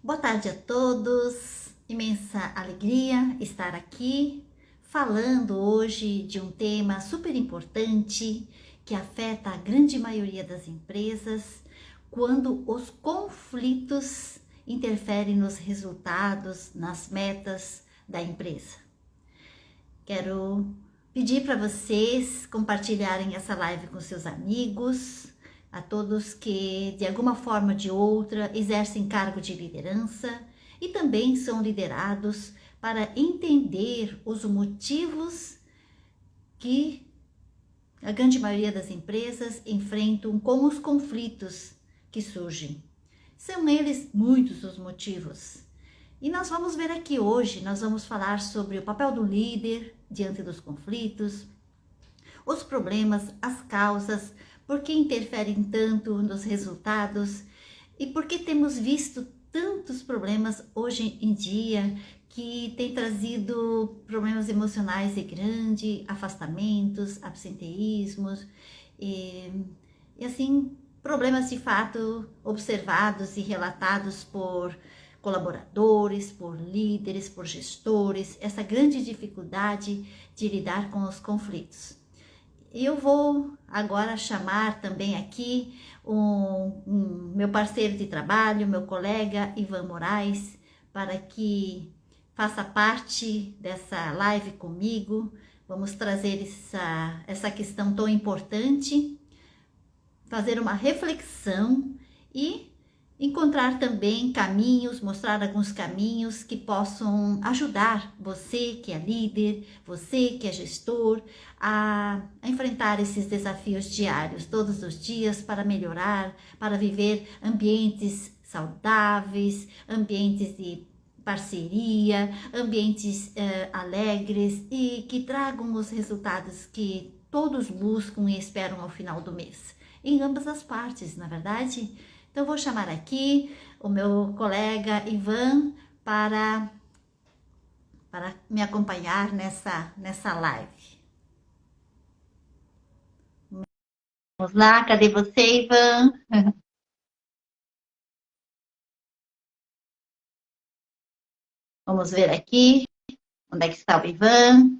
Boa tarde a todos, imensa alegria estar aqui falando hoje de um tema super importante que afeta a grande maioria das empresas quando os conflitos interferem nos resultados, nas metas da empresa. Quero pedir para vocês compartilharem essa live com seus amigos, a todos que de alguma forma ou de outra exercem cargo de liderança e também são liderados para entender os motivos que a grande maioria das empresas enfrentam com os conflitos que surgem. São eles muitos os motivos. E nós vamos ver aqui hoje, nós vamos falar sobre o papel do líder diante dos conflitos, os problemas, as causas, por que interferem tanto nos resultados e por que temos visto tantos problemas hoje em dia que tem trazido problemas emocionais grandes, afastamentos, absenteísmos e assim problemas de fato observados e relatados por colaboradores, por líderes, por gestores, essa grande dificuldade de lidar com os conflitos. Eu vou agora chamar também aqui meu parceiro de trabalho, meu colega Ivan Moraes, para que faça parte dessa live comigo. Vamos trazer essa questão tão importante, fazer uma reflexão e encontrar também caminhos, mostrar alguns caminhos que possam ajudar você que é líder, você que é gestor, a enfrentar esses desafios diários, todos os dias, para melhorar, para viver ambientes saudáveis, ambientes de parceria, ambientes alegres e que tragam os resultados que todos buscam e esperam ao final do mês. Em ambas as partes, na verdade. Então, vou chamar aqui o meu colega Ivan para me acompanhar nessa live. Vamos lá, cadê você, Ivan? Vamos ver aqui, onde é que está o Ivan?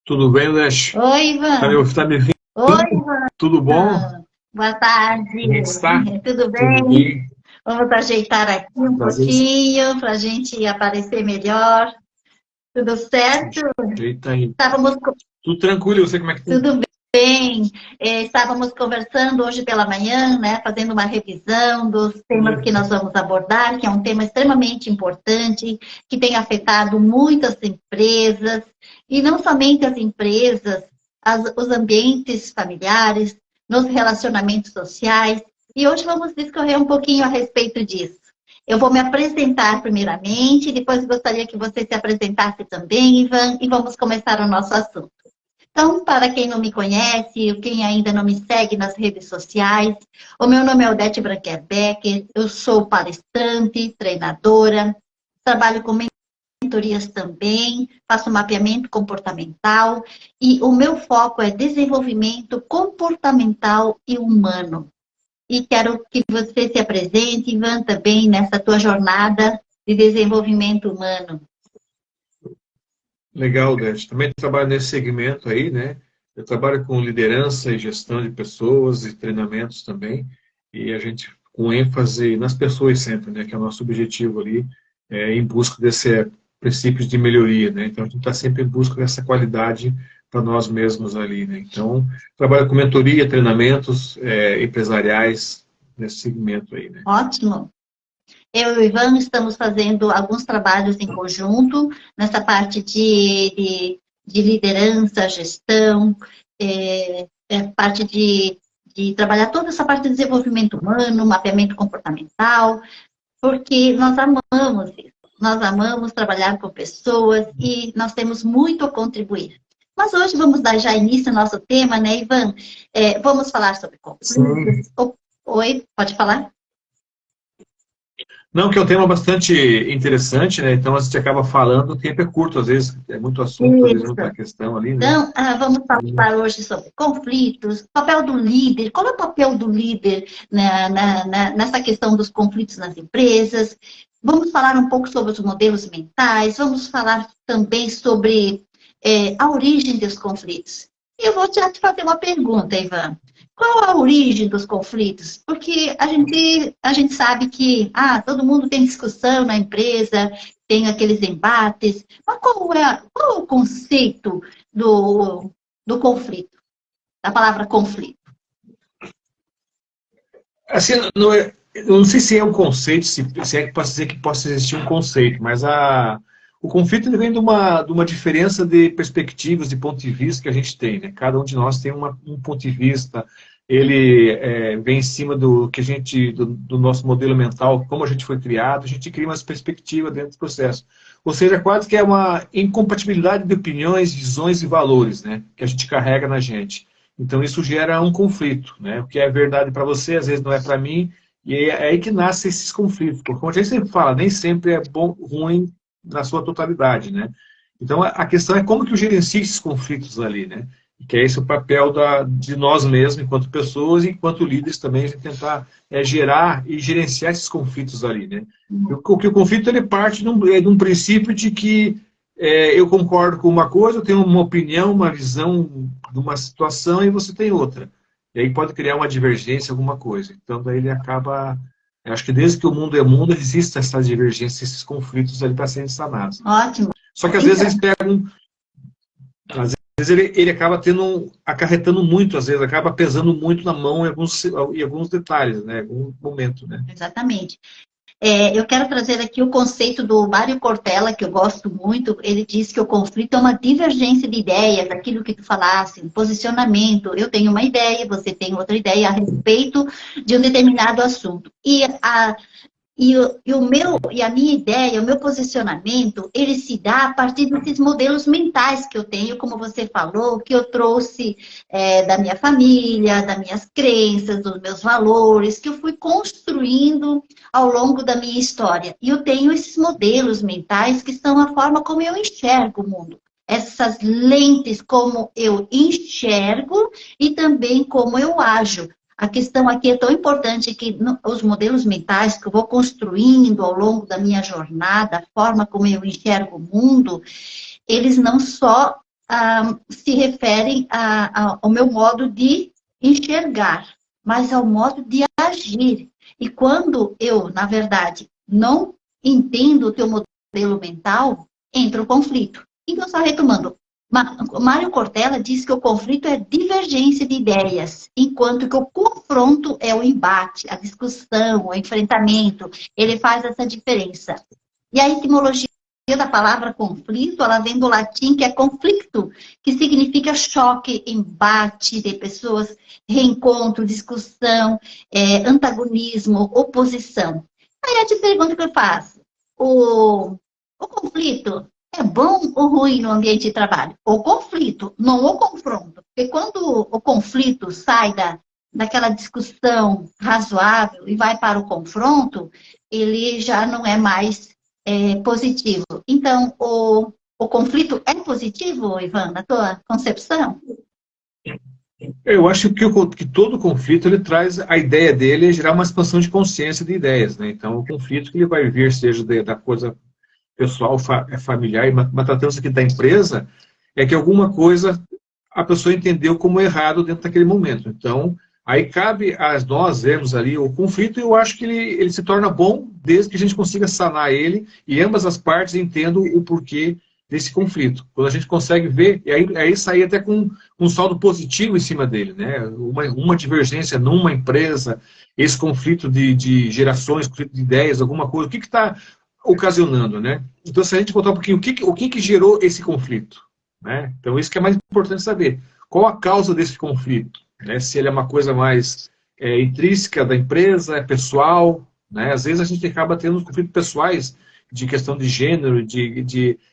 Tudo bem, Leste? Oi, Ivan. Tá me ouvindo? Oi, Ivan. Tudo bom? Boa tarde. Como é que está? Tudo Tudo bem? bem? Vamos ajeitar aqui um Prazer. pouquinho para a gente aparecer melhor. Tudo certo? Eita aí. Estávamos Tudo tranquilo, você como é que tá? Tudo bem. Estávamos conversando hoje pela manhã, né, fazendo uma revisão dos temas que nós vamos abordar, que é um tema extremamente importante, que tem afetado muitas empresas, e não somente as empresas, os ambientes familiares, nos relacionamentos sociais. E hoje vamos discorrer um pouquinho a respeito disso. Eu vou me apresentar primeiramente, depois gostaria que você se apresentasse também, Ivan, e vamos começar o nosso assunto. Então, para quem não me conhece, quem ainda não me segue nas redes sociais, o meu nome é Odete Branquer Becker, eu sou palestrante, treinadora, trabalho com mentorias também, faço mapeamento comportamental e o meu foco é desenvolvimento comportamental e humano. E quero que você se apresente, Ivan, também nessa tua jornada de desenvolvimento humano. Legal, Leste. Também trabalho nesse segmento aí, né? Eu trabalho com liderança e gestão de pessoas e treinamentos também, e a gente com ênfase nas pessoas sempre, né? Que é o nosso objetivo ali, em busca desse princípios de melhoria, né? Então a gente está sempre em busca dessa qualidade para nós mesmos ali, né? Então trabalho com mentoria, treinamentos empresariais nesse segmento aí, né? Ótimo. Eu e o Ivan estamos fazendo alguns trabalhos em conjunto, nessa parte de liderança, gestão, parte de trabalhar toda essa parte de desenvolvimento humano, mapeamento comportamental, porque nós amamos isso. Nós amamos trabalhar com pessoas e nós temos muito a contribuir. Mas hoje vamos dar já início ao nosso tema, né, Ivan? Vamos falar sobre conflitos. Oi, pode falar? Não, que é um tema bastante interessante, né? Então a gente acaba falando, o tempo é curto, às vezes é muito assunto, às vezes é Isso. muita questão ali, né? Então, vamos falar hoje sobre conflitos, papel do líder, qual é o papel do líder nessa questão dos conflitos nas empresas. Vamos falar um pouco sobre os modelos mentais, vamos falar também sobre a origem dos conflitos. Eu vou já te fazer uma pergunta, Ivan. Qual a origem dos conflitos? Porque a gente sabe que todo mundo tem discussão na empresa, tem aqueles embates, mas qual é o conceito do conflito, da palavra conflito? Assim, eu não sei se é um conceito, se é que posso dizer que possa existir um conceito, mas o conflito ele vem de uma diferença de perspectivas, de ponto de vista que a gente tem, né? Cada um de nós tem um ponto de vista, ele vem em cima do nosso modelo mental, como a gente foi criado, a gente cria umas perspectivas dentro do processo. Ou seja, quase que é uma incompatibilidade de opiniões, visões e valores, né? Que a gente carrega na gente. Então isso gera um conflito, né? O que é verdade para você, às vezes não é para mim, e é aí que nascem esses conflitos. Porque, como a gente sempre fala, nem sempre é bom, ruim na sua totalidade, né? Então a questão é como que eu gerencio esses conflitos ali, né? E que é esse o papel de nós mesmos, enquanto pessoas, e enquanto líderes também, a gente tentar gerar e gerenciar esses conflitos ali, né? O conflito ele parte de um princípio de que eu concordo com uma coisa, eu tenho uma opinião, uma visão de uma situação e você tem outra. E aí pode criar uma divergência, alguma coisa. Então, daí ele acaba. Eu acho que desde que o mundo é mundo, existe essa divergência, esses conflitos ali para serem sanados. Ótimo. Só que às vezes eles pegam. Às vezes ele acaba acarretando muito, às vezes acaba pesando muito na mão em alguns detalhes, né? Em algum momento, né? Exatamente. Eu quero trazer aqui o conceito do Mário Cortella, que eu gosto muito. Ele diz que o conflito é uma divergência de ideias, aquilo que tu falasse, um posicionamento. Eu tenho uma ideia, você tem outra ideia a respeito de um determinado assunto. E a minha ideia, o meu posicionamento, ele se dá a partir desses modelos mentais que eu tenho, como você falou, que eu trouxe da minha família, das minhas crenças, dos meus valores, que eu fui construindo ao longo da minha história. E eu tenho esses modelos mentais que são a forma como eu enxergo o mundo. Essas lentes como eu enxergo e também como eu ajo. A questão aqui é tão importante que os modelos mentais que eu vou construindo ao longo da minha jornada, a forma como eu enxergo o mundo, eles não só se referem ao meu modo de enxergar, mas ao modo de agir. E quando eu, na verdade, não entendo o teu modelo mental, entra o conflito. Então, só retomando, Mário Cortella diz que o conflito é divergência de ideias, enquanto que o confronto é o embate, a discussão, o enfrentamento. Ele faz essa diferença. E a etimologia da palavra conflito, ela vem do latim, que é conflicto, que significa choque, embate de pessoas, reencontro, discussão, antagonismo, oposição. Aí eu te pergunto o que eu faço. O conflito é bom ou ruim no ambiente de trabalho? O conflito, não o confronto. Porque quando o conflito sai daquela discussão razoável e vai para o confronto, ele já não é mais positivo. Então, o conflito é positivo, Ivan, na tua concepção? Eu acho que todo conflito ele traz a ideia dele é gerar uma expansão de consciência de ideias, né? Então, o conflito que ele vai vir, seja da coisa pessoal, familiar, mas tratando-se aqui da empresa, é que alguma coisa a pessoa entendeu como errado dentro daquele momento. Então, aí cabe a nós vermos ali o conflito e eu acho que ele se torna bom desde que a gente consiga sanar ele e ambas as partes entendam o porquê desse conflito. Quando a gente consegue ver, e aí sair até com um saldo positivo em cima dele, né? Uma divergência numa empresa, esse conflito de gerações, conflito de ideias, alguma coisa, o que está ocasionando, né? Então, se a gente voltar um pouquinho, o que gerou esse conflito? Né? Então, isso que é mais importante saber. Qual a causa desse conflito? Né? Se ele é uma coisa mais intrínseca da empresa, é pessoal, né? Às vezes a gente acaba tendo conflitos pessoais de questão de gênero,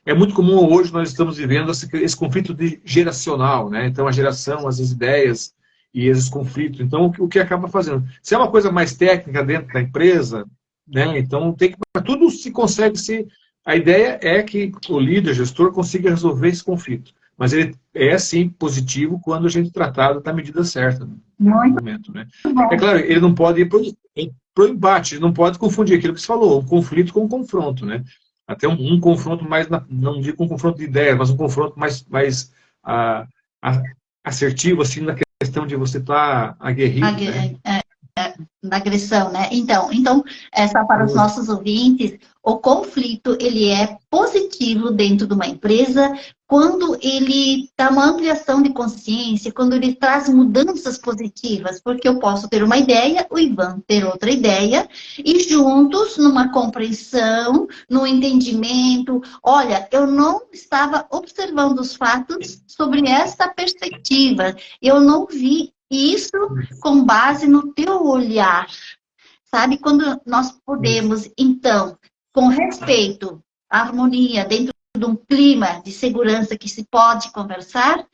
é muito comum hoje nós estamos vivendo esse conflito geracional, né? Então, a geração, as ideias e esses conflitos. Então, o que acaba fazendo? Se é uma coisa mais técnica dentro da empresa, né? Então, tudo se consegue se... A ideia é que o líder, gestor, consiga resolver esse conflito. Mas ele é, sim, positivo quando a gente tratado da medida certa, né? No Muito momento, né? É bom. claro, ele não pode ir para o embate, ele não pode confundir aquilo que você falou, um conflito com um confronto, né? Até um confronto mais, não digo um confronto de ideias, mas um confronto mais ah, ah, assertivo, assim, na questão de você estar aguerrido, né? Da agressão, né? Então, só para os nossos ouvintes, o conflito, ele é positivo dentro de uma empresa quando ele dá uma ampliação de consciência, quando ele traz mudanças positivas, porque eu posso ter uma ideia, o Ivan ter outra ideia, e juntos, numa compreensão, no entendimento, olha, eu não estava observando os fatos sobre esta perspectiva, eu não vi isso com base no teu olhar, sabe? Quando nós podemos, então, com respeito, harmonia, dentro de um clima de segurança que se pode conversar,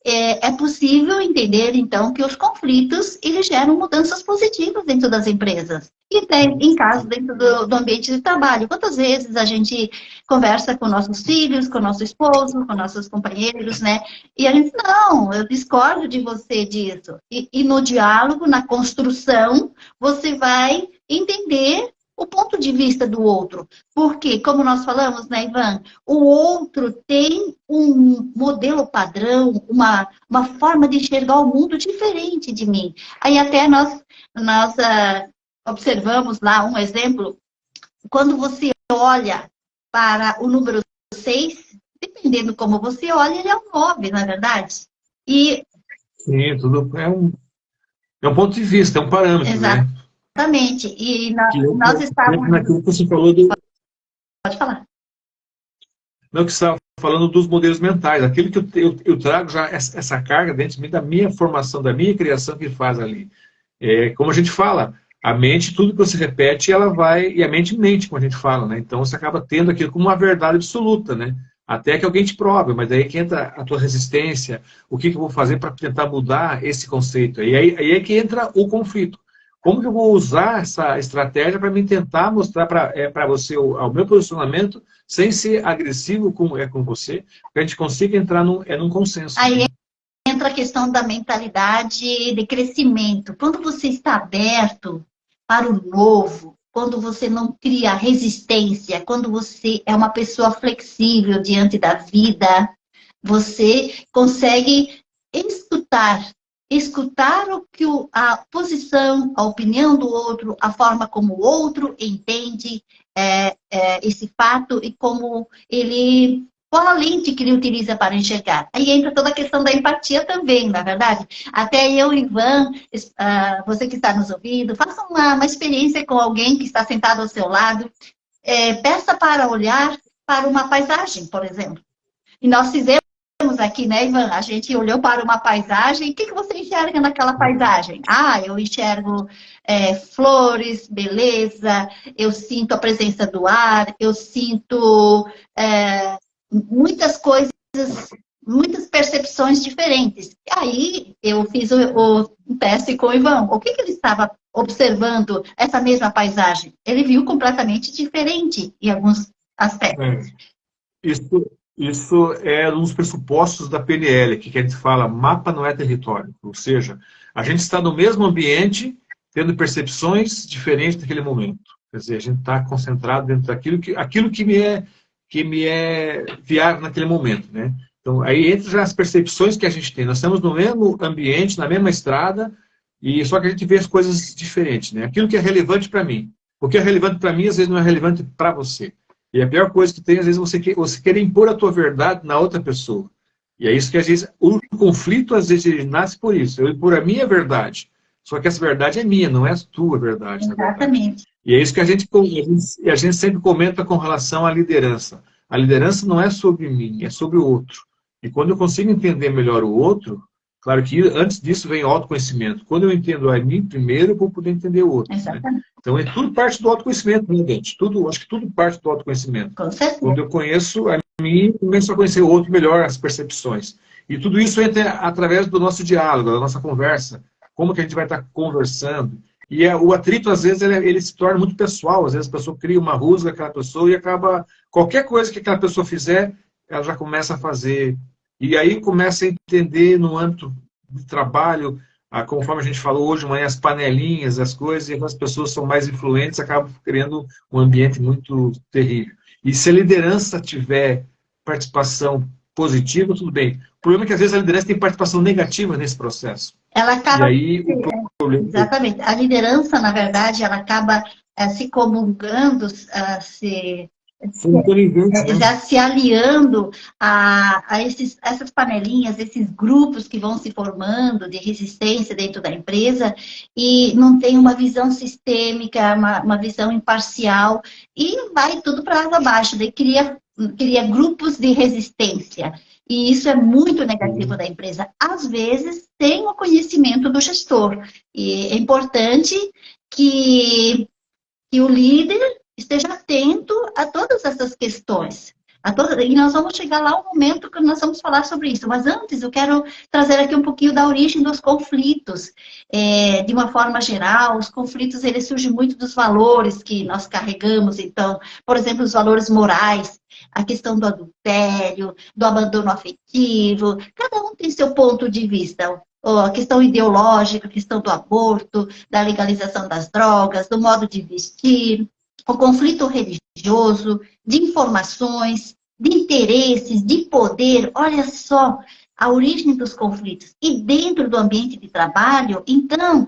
é possível entender, então, que os conflitos, eles geram mudanças positivas dentro das empresas. E até, em caso, dentro do ambiente de trabalho. Quantas vezes a gente conversa com nossos filhos, com nosso esposo, com nossos companheiros, né? E a gente, não, eu discordo de você disso. E no diálogo, na construção, você vai entender o ponto de vista do outro. Porque, como nós falamos, né, Ivan, o outro tem um modelo padrão, uma forma de enxergar o mundo diferente de mim. Aí até nós observamos lá um exemplo, quando você olha para o número 6, dependendo como você olha, ele é um 9, não é verdade? E... Sim, tudo é um ponto de vista, é um parâmetro, né? Exatamente. E nós Entra estávamos... naquilo que você falou do... Pode falar. Não, que você estava falando dos modelos mentais, aquilo que eu trago já essa carga dentro de mim, da minha formação, da minha criação que faz ali. Como a gente fala, a mente, tudo que você repete, ela vai, e a mente mente, como a gente fala, né? Então você acaba tendo aquilo como uma verdade absoluta, né? Até que alguém te prove, mas daí que entra a tua resistência, o que eu vou fazer para tentar mudar esse conceito. E aí é que entra o conflito. Como que eu vou usar essa estratégia para me tentar mostrar para você o meu posicionamento sem ser agressivo com você, para a gente consiga entrar num consenso. Aí entra a questão da mentalidade de crescimento. Quando você está aberto para o novo, quando você não cria resistência, quando você é uma pessoa flexível diante da vida, você consegue escutar o que a posição, a opinião do outro, a forma como o outro entende esse fato e como ele... Qual a lente que ele utiliza para enxergar? Aí entra toda a questão da empatia também, na verdade. Até eu, Ivan, você que está nos ouvindo, faça uma experiência com alguém que está sentado ao seu lado. Peça para olhar para uma paisagem, por exemplo. E nós fizemos aqui, né, Ivan? A gente olhou para uma paisagem. O que você enxerga naquela paisagem? Ah, eu enxergo flores, beleza, eu sinto a presença do ar, eu sinto... muitas coisas, muitas percepções diferentes. Aí eu fiz o teste com o Ivan. O que ele estava observando essa mesma paisagem? Ele viu completamente diferente em alguns aspectos. Isso é um dos pressupostos da PNL, que a gente fala, mapa não é território. Ou seja, a gente está no mesmo ambiente, tendo percepções diferentes naquele momento. Quer dizer, a gente está concentrado dentro daquilo que me é viável naquele momento, né? Então, aí entra já as percepções que a gente tem. Nós estamos no mesmo ambiente, na mesma estrada, e só que a gente vê as coisas diferentes, né? Aquilo que é relevante para mim. O que é relevante para mim, às vezes, não é relevante para você. E a pior coisa que tem, às vezes, você querer impor a tua verdade na outra pessoa. E é isso que, às vezes, o conflito, às vezes, ele nasce por isso. Eu impor a minha verdade. Só que essa verdade é minha, não é a tua verdade. Exatamente. E é isso que a gente sempre comenta com relação à liderança. A liderança não é sobre mim, é sobre o outro. E quando eu consigo entender melhor o outro, claro que antes disso vem o autoconhecimento. Quando eu entendo a mim primeiro, eu vou poder entender o outro. Né? Então, é tudo parte do autoconhecimento, né, gente? Acho que tudo parte do autoconhecimento. Com certeza. Quando eu conheço a mim, começo a conhecer o outro melhor, as percepções. E tudo isso entra através do nosso diálogo, da nossa conversa. Como que a gente vai estar conversando? E o atrito, às vezes, ele se torna muito pessoal. Às vezes a pessoa cria uma rusga aquela pessoa e acaba... Qualquer coisa que aquela pessoa fizer, ela já começa a fazer. E aí começa a entender no âmbito de trabalho, conforme a gente falou hoje, as panelinhas, as coisas, e as pessoas são mais influentes, acabam criando um ambiente muito terrível. E se a liderança tiver participação positiva, tudo bem. O problema é que às vezes a liderança tem participação negativa nesse processo. Ela E acaba... aí o problema... Exatamente. A liderança, na verdade, ela acaba se comungando, já se aliando a essas panelinhas, esses grupos que vão se formando de resistência dentro da empresa e não tem uma visão sistêmica, uma visão imparcial e vai tudo para água abaixo, daí cria grupos de resistência. E isso é muito negativo da empresa. Às vezes, tem o conhecimento do gestor. E é importante que o líder esteja atento a todas essas questões. E nós vamos chegar lá um momento que nós vamos falar sobre isso. Mas antes, eu quero trazer aqui um pouquinho da origem dos conflitos. De uma forma geral, os conflitos, eles surgem muito dos valores que nós carregamos. Então, por exemplo, os valores morais, a questão do adultério, do abandono afetivo. Cada um tem seu ponto de vista. A questão ideológica, a questão do aborto, da legalização das drogas, do modo de vestir, o conflito religioso, de informações, de interesses, de poder. Olha só a origem dos conflitos. E dentro do ambiente de trabalho, então,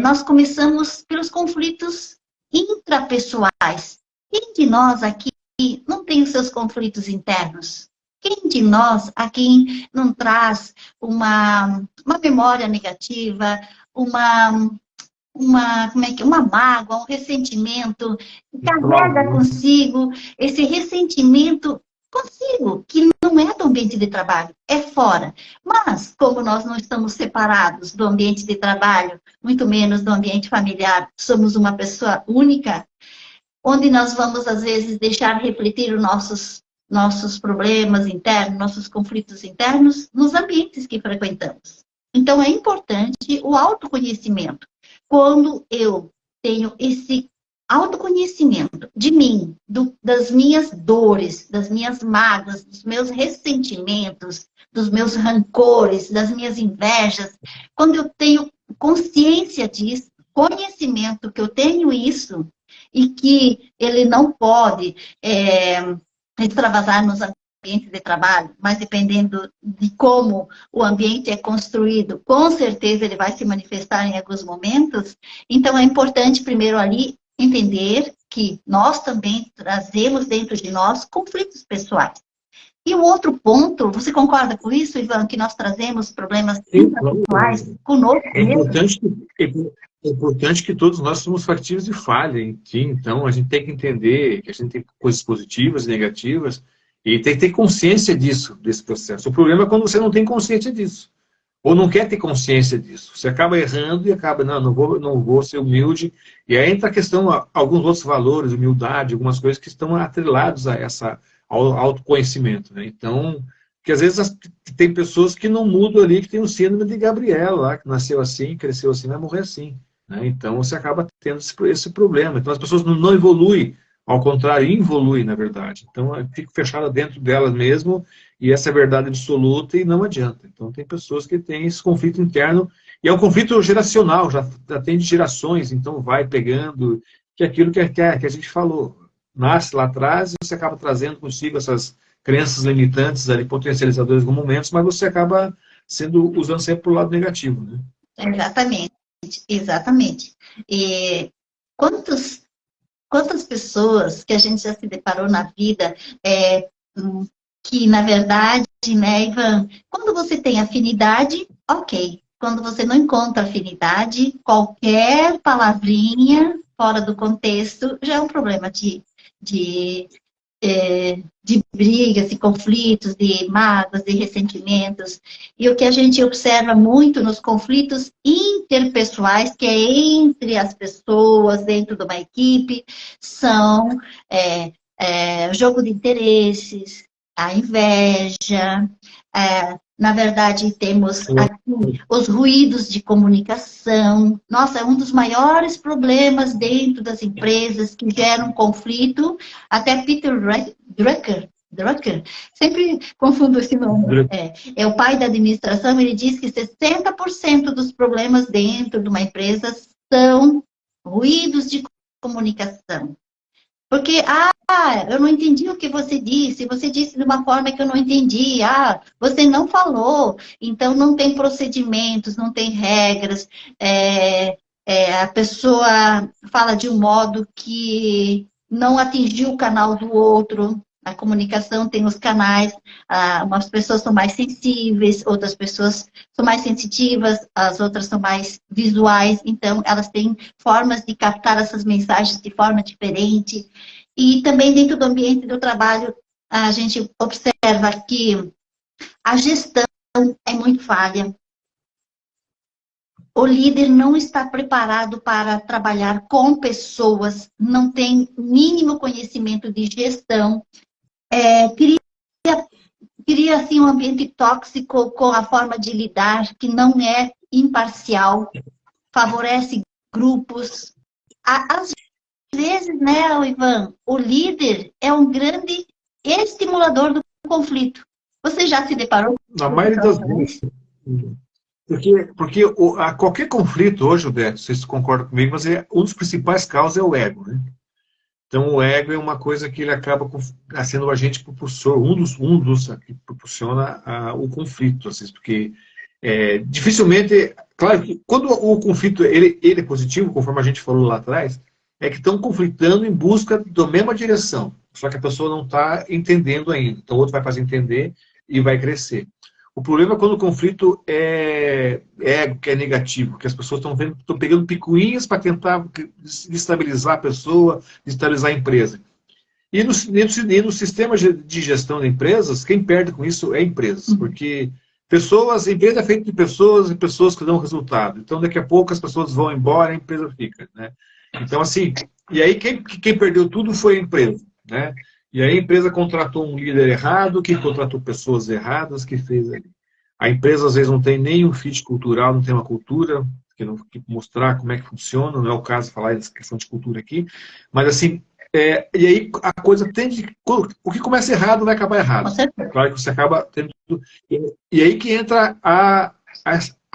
nós começamos pelos conflitos intrapessoais. Quem de nós aqui não tem os seus conflitos internos? Quem de nós aqui não traz uma memória negativa, uma mágoa, um ressentimento, carrega consigo esse ressentimento consigo, que não é do ambiente de trabalho, é fora. Mas, como nós não estamos separados do ambiente de trabalho, muito menos do ambiente familiar, somos uma pessoa única, onde nós vamos, às vezes, deixar refletir os nossos problemas internos, nossos conflitos internos, nos ambientes que frequentamos. Então, é importante o autoconhecimento. Quando eu tenho esse autoconhecimento de mim, das minhas dores, das minhas mágoas, dos meus ressentimentos, dos meus rancores, das minhas invejas, quando eu tenho consciência disso, conhecimento que eu tenho isso, e que ele não pode extravasar nos ambientes de trabalho, mas dependendo de como o ambiente é construído, com certeza ele vai se manifestar em alguns momentos. Então, é importante, primeiro ali, entender que nós também trazemos dentro de nós conflitos pessoais. E o outro ponto, você concorda com isso, Ivan, que nós trazemos problemas pessoais conosco mesmo? É importante que todos nós somos factíveis de falha, então a gente tem que entender que a gente tem coisas positivas e negativas e tem que ter consciência disso, desse processo. O problema é quando você não tem consciência disso, ou não quer ter consciência disso. Você acaba errando e acaba, não vou ser humilde, e aí entra a questão, alguns outros valores, humildade, algumas coisas que estão atrelados ao autoconhecimento, né? Então, porque às vezes tem pessoas que não mudam ali, que tem o síndrome de Gabriela lá, que nasceu assim, cresceu assim, vai morrer assim, né? Então você acaba tendo esse problema. Então as pessoas não evoluem, ao contrário, involuem, na verdade. Então fica fechada dentro delas mesmo, e essa é a verdade absoluta e não adianta. Então tem pessoas que têm esse conflito interno, e é um conflito geracional, já tem de gerações, então vai pegando, que é aquilo que a gente falou. Nasce lá atrás e você acaba trazendo consigo essas crenças limitantes, ali, potencializadores no momento, mas você acaba usando sempre para o lado negativo, né? Exatamente. E quantas pessoas que a gente já se deparou na vida que, na verdade, né, Ivan, quando você tem afinidade, ok. Quando você não encontra afinidade, qualquer palavrinha fora do contexto já é um problema de brigas, de conflitos, de mágoas, de ressentimentos. E o que a gente observa muito nos conflitos interpessoais, que é entre as pessoas, dentro de uma equipe, são jogo de interesses, a inveja, Na verdade, temos aqui os ruídos de comunicação. Nossa, é um dos maiores problemas dentro das empresas que geram conflito. Até Peter Drucker, sempre confundo esse nome. É o pai da administração, ele diz que 60% dos problemas dentro de uma empresa são ruídos de comunicação. Porque, eu não entendi o que você disse de uma forma que eu não entendi, você não falou, então não tem procedimentos, não tem regras, a pessoa fala de um modo que não atingiu o canal do outro. A comunicação tem os canais, umas pessoas são mais sensíveis, outras pessoas são mais sensitivas, as outras são mais visuais, então elas têm formas de captar essas mensagens de forma diferente. E também dentro do ambiente do trabalho, a gente observa que a gestão é muito falha. O líder não está preparado para trabalhar com pessoas, não tem mínimo conhecimento de gestão, cria assim, um ambiente tóxico com a forma de lidar, que não é imparcial, favorece grupos. Às vezes, né, Ivan, o líder é um grande estimulador do conflito. Você já se deparou com isso? Na maioria das vezes. Porque qualquer conflito hoje, Odete, vocês concordam comigo, mas um dos principais causas é o ego, né? Então, o ego é uma coisa que ele acaba sendo o agente propulsor, um dos que proporciona o conflito, assim, porque dificilmente, claro que quando o conflito ele é positivo, conforme a gente falou lá atrás, é que estão conflitando em busca da mesma direção, só que a pessoa não está entendendo ainda, então o outro vai fazer entender e vai crescer. O problema é quando o conflito que é negativo, que as pessoas estão pegando picuinhas para tentar destabilizar a pessoa, destabilizar a empresa. E no sistema de gestão de empresas, quem perde com isso é empresas, porque a empresa é feita de pessoas e pessoas que dão resultado. Então, daqui a pouco as pessoas vão embora e a empresa fica, né? Então, assim, e aí quem perdeu tudo foi a empresa, né? E aí a empresa contratou um líder errado, que contratou pessoas erradas, que fez ali. A empresa, às vezes, não tem nem um fit cultural, não tem uma cultura, que mostrar como é que funciona, não é o caso de falar essa questão de cultura aqui, mas assim, e aí a coisa tende, o que começa errado vai acabar errado. Claro que você acaba tendo... E aí que entra a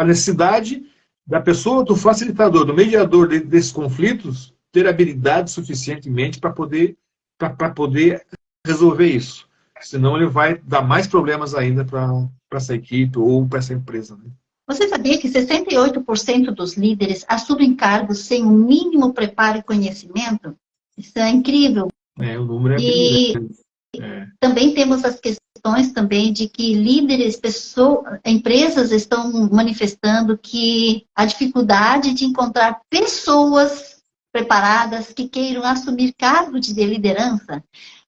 necessidade da pessoa, do facilitador, do mediador desses conflitos, ter habilidade suficientemente para poder resolver isso. Senão ele vai dar mais problemas ainda para essa equipe ou para essa empresa. Né? Você sabia que 68% dos líderes assumem cargos sem o mínimo preparo e conhecimento? Isso é incrível. O número é bem grande. Também temos as questões também de que líderes, empresas estão manifestando que a dificuldade de encontrar pessoas preparadas que queiram assumir cargo de liderança,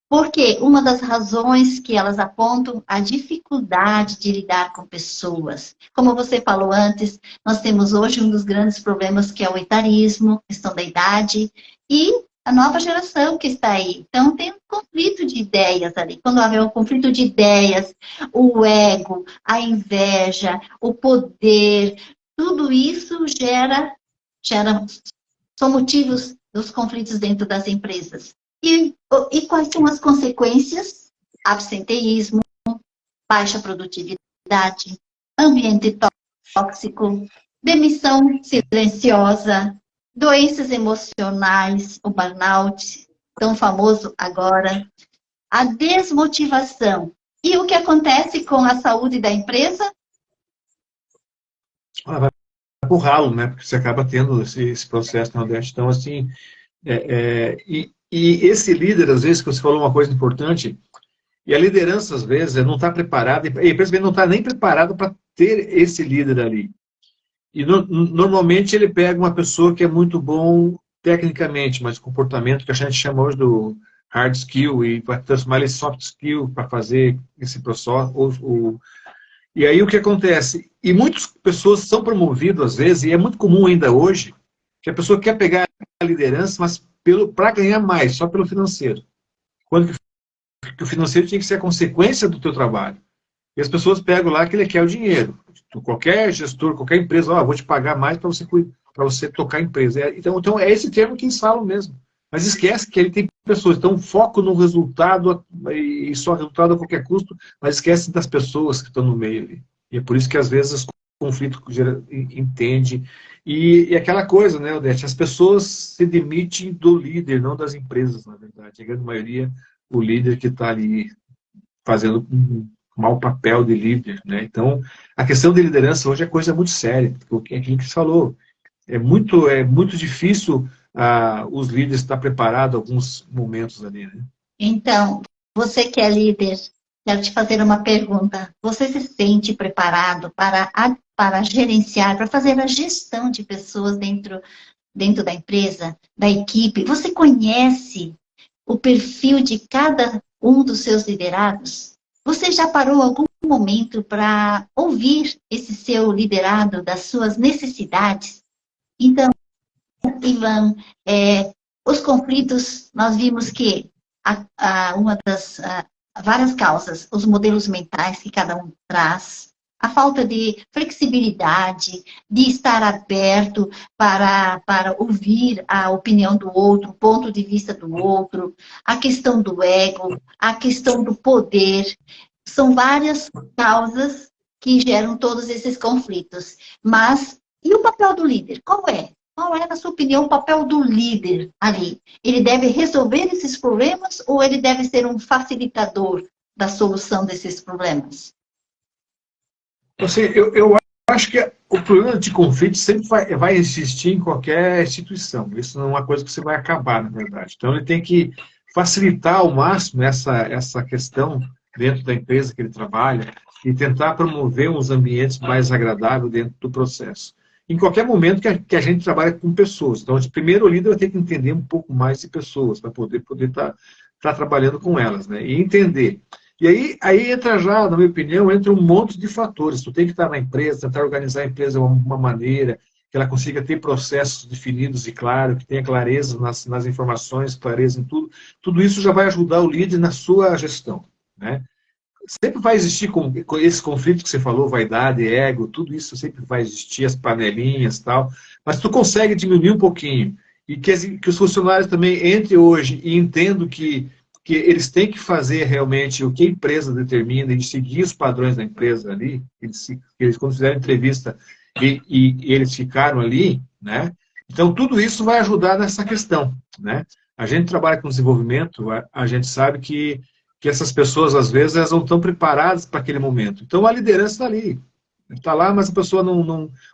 porque uma das razões que elas apontam a dificuldade de lidar com pessoas. Como você falou antes, nós temos hoje um dos grandes problemas que é o etarismo, questão da idade, e a nova geração que está aí. Então, tem um conflito de ideias ali. Quando houver um conflito de ideias, o ego, a inveja, o poder, tudo isso são motivos dos conflitos dentro das empresas. E quais são as consequências? Absenteísmo, baixa produtividade, ambiente tóxico, demissão silenciosa, doenças emocionais, o burnout, tão famoso agora, a desmotivação. E o que acontece com a saúde da empresa? Vai pro ralo, né? Porque você acaba tendo esse processo na Odete. Então, assim, e esse líder, às vezes, que você falou uma coisa importante, e a liderança, às vezes, não está preparada, e a empresa não está nem preparada para ter esse líder ali. E normalmente ele pega uma pessoa que é muito bom tecnicamente, mas o comportamento que a gente chama hoje do hard skill, e para transformar ele em soft skill para fazer esse processo. E aí o que acontece? E muitas pessoas são promovidas, às vezes, e é muito comum ainda hoje, que a pessoa quer pegar a liderança, mas para ganhar mais, só pelo financeiro. Quando que o financeiro tinha que ser a consequência do teu trabalho. E as pessoas pegam lá que ele quer o dinheiro. Qualquer gestor, qualquer empresa, vou te pagar mais para você tocar a empresa. Então, é esse termo que eles falam mesmo. Mas esquece que ele tem pessoas. Então, foco no resultado e só resultado a qualquer custo, mas esquece das pessoas que estão no meio ali. E é por isso que, às vezes, o conflito entende. E aquela coisa, né, Odete? As pessoas se demitem do líder, não das empresas, na verdade. A grande maioria, o líder que está ali fazendo um mau papel de líder, né? Então, a questão de liderança hoje é coisa muito séria, porque é aquilo que você falou. É muito difícil os líderes estar preparados em alguns momentos ali, né? Então, você que é líder, quero te fazer uma pergunta. Você se sente preparado para gerenciar, para fazer a gestão de pessoas dentro da empresa, da equipe? Você conhece o perfil de cada um dos seus liderados? Você já parou algum momento para ouvir esse seu liderado, das suas necessidades? Então, Ivan, os conflitos, nós vimos que uma das várias causas, os modelos mentais que cada um traz, a falta de flexibilidade, de estar aberto para ouvir a opinião do outro, o ponto de vista do outro, a questão do ego, a questão do poder, são várias causas que geram todos esses conflitos. Mas, e o papel do líder? Qual é? Qual é, na sua opinião, o papel do líder ali? Ele deve resolver esses problemas ou ele deve ser um facilitador da solução desses problemas? Assim, eu acho que o problema de conflito sempre vai existir em qualquer instituição. Isso não é uma coisa que você vai acabar, na verdade. Então, ele tem que facilitar ao máximo essa questão dentro da empresa que ele trabalha e tentar promover uns ambientes mais agradáveis dentro do processo. Em qualquer momento que a gente trabalha com pessoas. Então, primeiro o líder vai ter que entender um pouco mais de pessoas para poder estar trabalhando com elas, né? E entender. E aí entra já, na minha opinião, entra um monte de fatores. Tu tem que estar na empresa, tentar organizar a empresa de uma maneira que ela consiga ter processos definidos e claros, que tenha clareza nas informações, clareza em tudo. Tudo isso já vai ajudar o líder na sua gestão, né? Sempre vai existir com esse conflito que você falou, vaidade, ego, tudo isso sempre vai existir, as panelinhas e tal, mas tu consegue diminuir um pouquinho, e que os funcionários também entrem hoje e entendam que eles têm que fazer realmente o que a empresa determina e seguir os padrões da empresa ali, eles quando fizeram entrevista e eles ficaram ali, né? Então tudo isso vai ajudar nessa questão, né? A gente trabalha com desenvolvimento, a gente sabe que essas pessoas, às vezes, elas não estão preparadas para aquele momento. Então, a liderança está ali. Está lá, mas a pessoa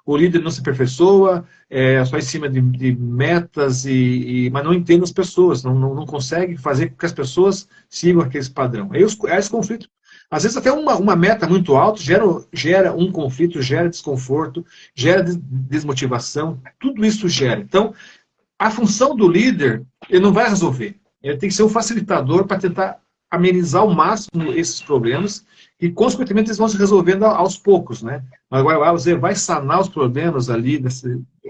o líder não se aperfeiçoa, só em cima de metas, mas não entende as pessoas, não consegue fazer com que as pessoas sigam aquele padrão. Aí esse conflito, às vezes até uma meta muito alta gera um conflito, gera desconforto, gera desmotivação, tudo isso gera. Então, a função do líder, ele não vai resolver. Ele tem que ser um facilitador para tentar amenizar ao máximo esses problemas e, consequentemente, eles vão se resolvendo aos poucos, né? Mas agora você vai sanar os problemas ali,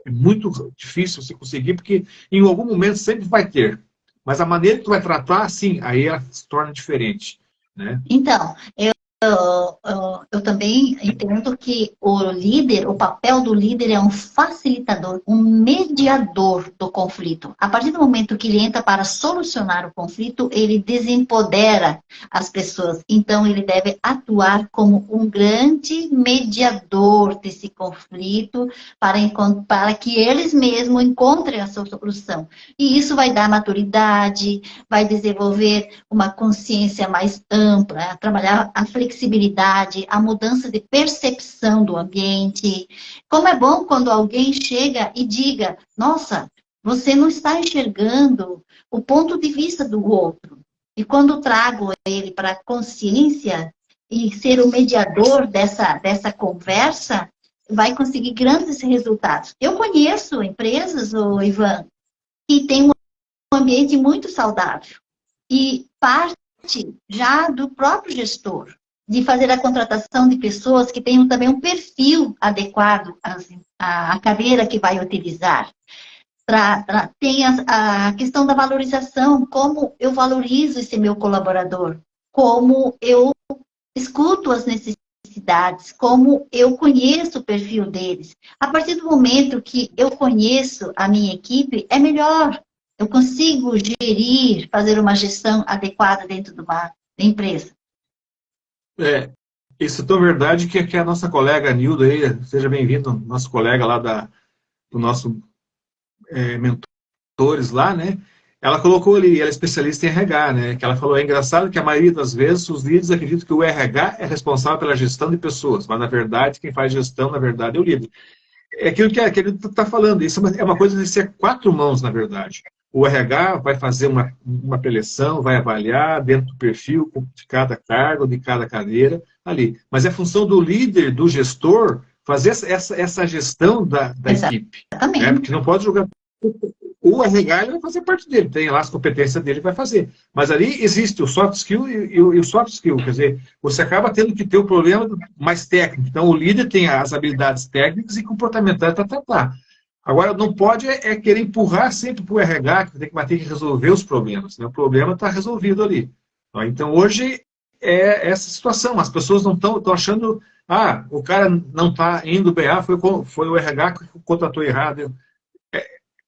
é muito difícil você conseguir, porque em algum momento sempre vai ter. Mas a maneira que tu vai tratar, sim, aí ela se torna diferente, né? Então, eu também entendo que o papel do líder é um facilitador, um mediador do conflito. A partir do momento que ele entra para solucionar o conflito, ele desempodera as pessoas. Então, ele deve atuar como um grande mediador desse conflito para que eles mesmos encontrem a sua solução. E isso vai dar maturidade, vai desenvolver uma consciência mais ampla, trabalhar a flexibilidade, a mudança de percepção do ambiente. Como é bom quando alguém chega e diga, nossa, você não está enxergando o ponto de vista do outro. E quando trago ele para a consciência e ser o mediador dessa conversa, vai conseguir grandes resultados. Eu conheço empresas, Ivan, que têm um ambiente muito saudável. E parte já do próprio gestor, de fazer a contratação de pessoas que tenham também um perfil adequado à cadeira que vai utilizar. Tem a questão da valorização, como eu valorizo esse meu colaborador, como eu escuto as necessidades necessidades, como eu conheço o perfil deles. A partir do momento que eu conheço a minha equipe, é melhor. Eu consigo gerir, fazer uma gestão adequada dentro de uma empresa. Isso é tão verdade que a nossa colega Nilda aí, seja bem-vindo, nosso colega lá do nosso mentores lá, né? Ela colocou ali, ela é especialista em RH, né? Que ela falou, é engraçado que a maioria das vezes os líderes acreditam que o RH é responsável pela gestão de pessoas, mas na verdade quem faz gestão, na verdade, é o líder. É aquilo que ele está falando, isso é uma coisa de ser quatro mãos, na verdade. O RH vai fazer uma preleção, vai avaliar dentro do perfil de cada cargo, de cada cadeira, ali. Mas é função do líder, do gestor, fazer essa gestão da equipe. Né? Porque não pode jogar. O RH ele vai fazer parte dele, tem lá as competências dele, vai fazer. Mas ali existe o soft skill e o soft skill, quer dizer, você acaba tendo que ter o problema mais técnico. Então, o líder tem as habilidades técnicas e comportamentais para tratar. Agora, não pode querer empurrar sempre para o RH, que vai ter que resolver os problemas. Né? O problema está resolvido ali. Então, hoje é essa situação. As pessoas não estão achando, o cara não está indo bem, foi o RH que contratou errado.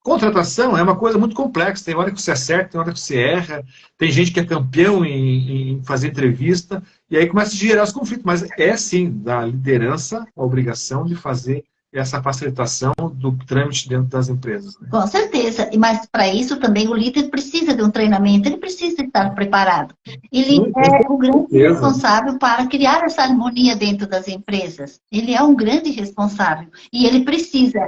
Contratação é uma coisa muito complexa, tem hora que você acerta, tem hora que você erra, tem gente que é campeão em fazer entrevista, e aí começa a gerar os conflitos, mas é sim da liderança a obrigação de fazer essa facilitação do trâmite dentro das empresas. Né? Com certeza, mas para isso também o líder precisa de um treinamento, ele precisa estar preparado. Ele é o grande responsável para criar essa harmonia dentro das empresas. Ele é um grande responsável e ele precisa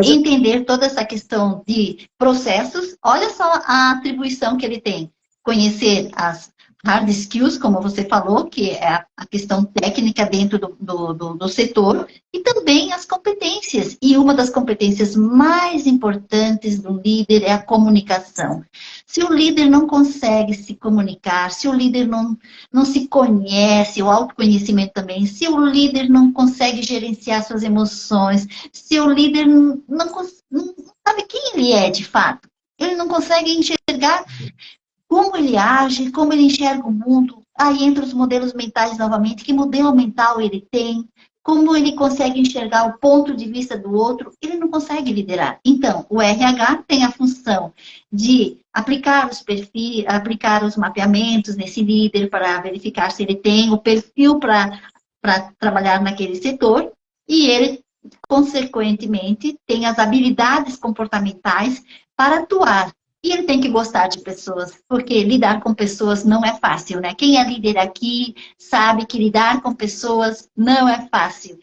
entender toda essa questão de processos. Olha só a atribuição que ele tem. Conhecer as hard skills, como você falou, que é a questão técnica dentro do setor, e também as competências. E uma das competências mais importantes do líder é a comunicação. Se o líder não consegue se comunicar, se o líder não se conhece, o autoconhecimento também, se o líder não consegue gerenciar suas emoções, se o líder não sabe quem ele é de fato, ele não consegue enxergar como ele age, como ele enxerga o mundo. Aí entra os modelos mentais novamente, que modelo mental ele tem, como ele consegue enxergar o ponto de vista do outro, ele não consegue liderar. Então, o RH tem a função de aplicar os perfis, aplicar os mapeamentos nesse líder para verificar se ele tem o perfil para trabalhar naquele setor, e ele, consequentemente, tem as habilidades comportamentais para atuar. E ele tem que gostar de pessoas, porque lidar com pessoas não é fácil, né? Quem é líder aqui sabe que lidar com pessoas não é fácil.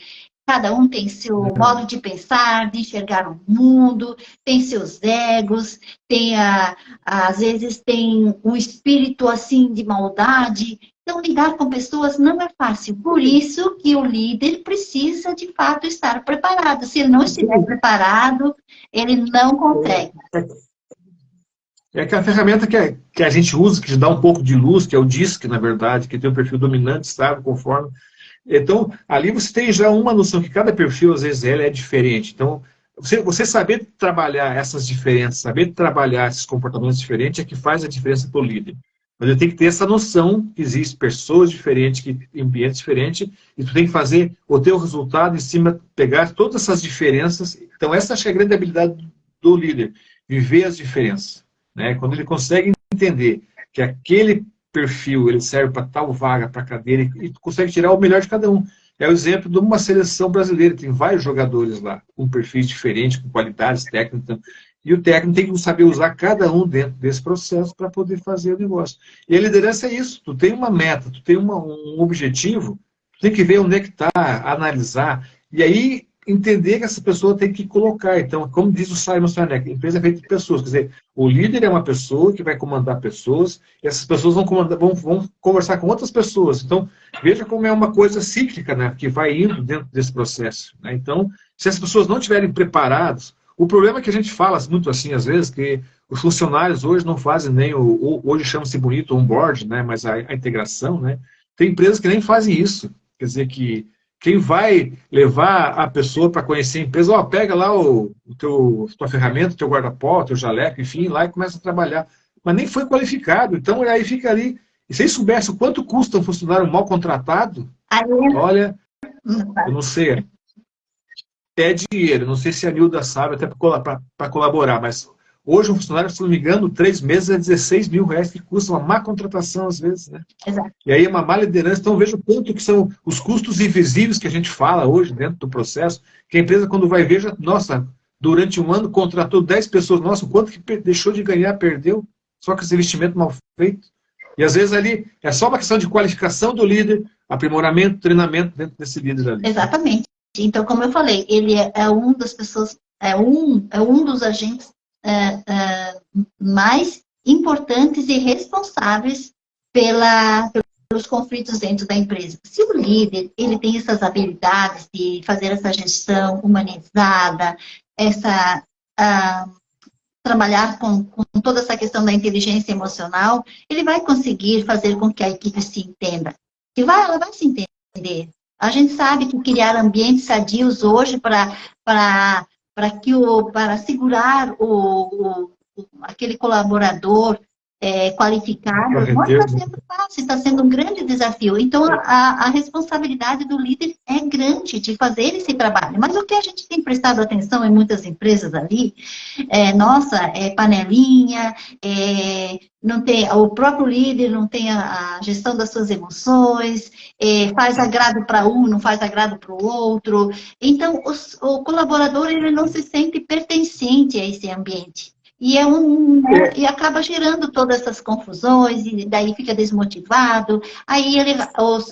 Cada um tem seu modo de pensar, de enxergar o mundo, tem seus egos, às vezes tem um espírito assim de maldade. Então, lidar com pessoas não é fácil. Por isso que o líder precisa, de fato, estar preparado. Se ele não estiver preparado, ele não consegue. É aquela ferramenta que a gente usa, que dá um pouco de luz, que é o DISC, na verdade, que tem um perfil dominante, estável, conforme. Então, ali você tem já uma noção que cada perfil, às vezes, é diferente. Então, você saber trabalhar essas diferenças, saber trabalhar esses comportamentos diferentes é que faz a diferença para o líder. Mas ele tem que ter essa noção que existem pessoas diferentes, ambientes diferentes, e tu tem que fazer o teu resultado em cima, pegar todas essas diferenças. Então, essa é a grande habilidade do líder, viver as diferenças. Né? Quando ele consegue entender que aquele perfil ele serve para tal vaga, para cadeira, e consegue tirar o melhor de cada um. É o exemplo de uma seleção brasileira, tem vários jogadores lá, com perfis diferentes, com qualidades técnicas, e o técnico tem que saber usar cada um dentro desse processo para poder fazer o negócio. E a liderança é isso, tu tem uma meta, tu tem um objetivo, tu tem que ver onde é que está, analisar, e aí entender que essa pessoa tem que colocar. Então, como diz o Simon Sinek, a empresa é feita de pessoas. Quer dizer, o líder é uma pessoa que vai comandar pessoas, e essas pessoas vão conversar com outras pessoas. Então, veja como é uma coisa cíclica, né, que vai indo dentro desse processo. Né? Então, se as pessoas não estiverem preparadas, o problema é que a gente fala muito assim, às vezes, que os funcionários hoje não fazem nem hoje chama-se bonito onboard, né, mas a integração, né? Tem empresas que nem fazem isso. Quer dizer que quem vai levar a pessoa para conhecer a empresa, pega lá tua ferramenta, teu guarda-pó, teu jaleco, enfim, lá e começa a trabalhar. Mas nem foi qualificado, então aí fica ali. E se eles soubessem o quanto custa um funcionário mal contratado, olha, Eu não sei, é dinheiro, não sei se a Nilda sabe, até para colaborar, mas hoje um funcionário, se não me engano, 3 meses é 16 mil reais que custa uma má contratação às vezes, né? Exato. E aí é uma má liderança, então veja o quanto que são os custos invisíveis que a gente fala hoje dentro do processo, que a empresa quando vai ver, já, nossa, durante um ano contratou 10 pessoas, nossa, o quanto que deixou de ganhar, perdeu, só com esse investimento mal feito. E às vezes ali é só uma questão de qualificação do líder, aprimoramento, treinamento dentro desse líder ali. Exatamente. Então, como eu falei, ele é um das pessoas, é um dos agentes mais importantes e responsáveis pelos conflitos dentro da empresa. Se o líder ele tem essas habilidades de fazer essa gestão humanizada, trabalhar com toda essa questão da inteligência emocional, ele vai conseguir fazer com que a equipe se entenda. Ela vai se entender. A gente sabe que criar ambientes sadios hoje para segurar aquele colaborador qualificado não está sendo fácil, está sendo um grande desafio. Então, a responsabilidade do líder é grande de fazer esse trabalho. Mas o que a gente tem prestado atenção em muitas empresas ali, é panelinha, não tem, o próprio líder não tem a gestão das suas emoções, faz agrado para um, não faz agrado para o outro. Então, o colaborador ele não se sente pertencente a esse ambiente. E acaba gerando todas essas confusões, e daí fica desmotivado. Aí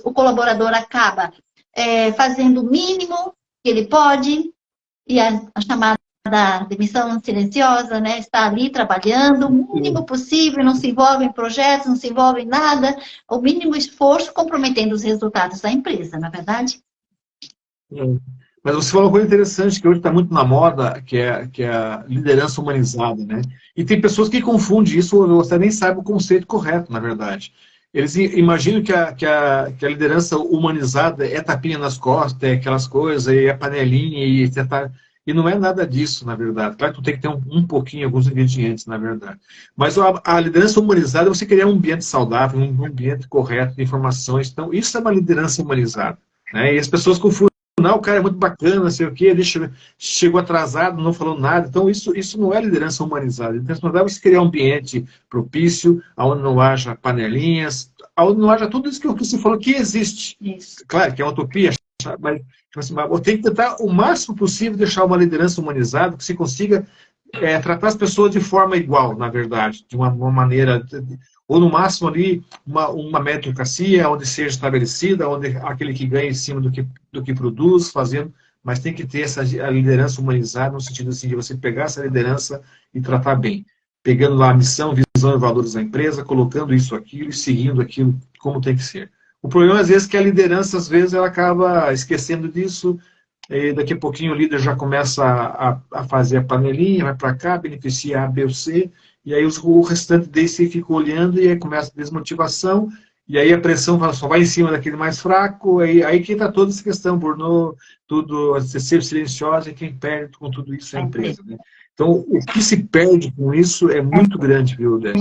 o colaborador acaba fazendo o mínimo que ele pode, e a chamada demissão silenciosa, né? Está ali trabalhando o mínimo possível, não se envolve em projetos, não se envolve em nada, o mínimo esforço comprometendo os resultados da empresa, na verdade? Mas você falou uma coisa interessante, que hoje está muito na moda, que é a liderança humanizada, né? E tem pessoas que confundem isso, ou você nem sabe o conceito correto, na verdade. Eles imaginam que a liderança humanizada é tapinha nas costas, é aquelas coisas, e é panelinha, e tentar... E não é nada disso, na verdade. Claro que tu tem que ter um pouquinho, alguns ingredientes, na verdade. Mas a liderança humanizada é você criar um ambiente saudável, um ambiente correto de informações. Então, isso é uma liderança humanizada, né? E as pessoas confundem. Não, o cara é muito bacana, não sei o quê, ele chegou atrasado, não falou nada. Então, isso não é liderança humanizada. Liderança humanizada é você criar um ambiente propício, onde não haja panelinhas, onde não haja tudo isso que você falou que existe. Isso. Claro que é uma utopia, mas assim, tem que tentar o máximo possível deixar uma liderança humanizada, que se consiga tratar as pessoas de forma igual, na verdade, de uma maneira... ou no máximo ali uma meritocracia onde seja estabelecida, onde aquele que ganha em cima do que produz, fazendo, mas tem que ter a liderança humanizada, no sentido assim, de você pegar essa liderança e tratar bem, pegando lá a missão, visão e valores da empresa, colocando isso, aquilo e seguindo aquilo como tem que ser. O problema, às vezes, é que a liderança, às vezes, ela acaba esquecendo disso, e daqui a pouquinho o líder já começa a fazer a panelinha, vai para cá, beneficia A, B ou C, e aí o restante desse fica olhando e aí começa a desmotivação, e aí a pressão só vai em cima daquele mais fraco, aí que está toda essa questão, Bruno, tudo, ser silenciosa, e quem perde com tudo isso é a empresa, né? Então, o que se perde com isso é muito grande, viu, Décio?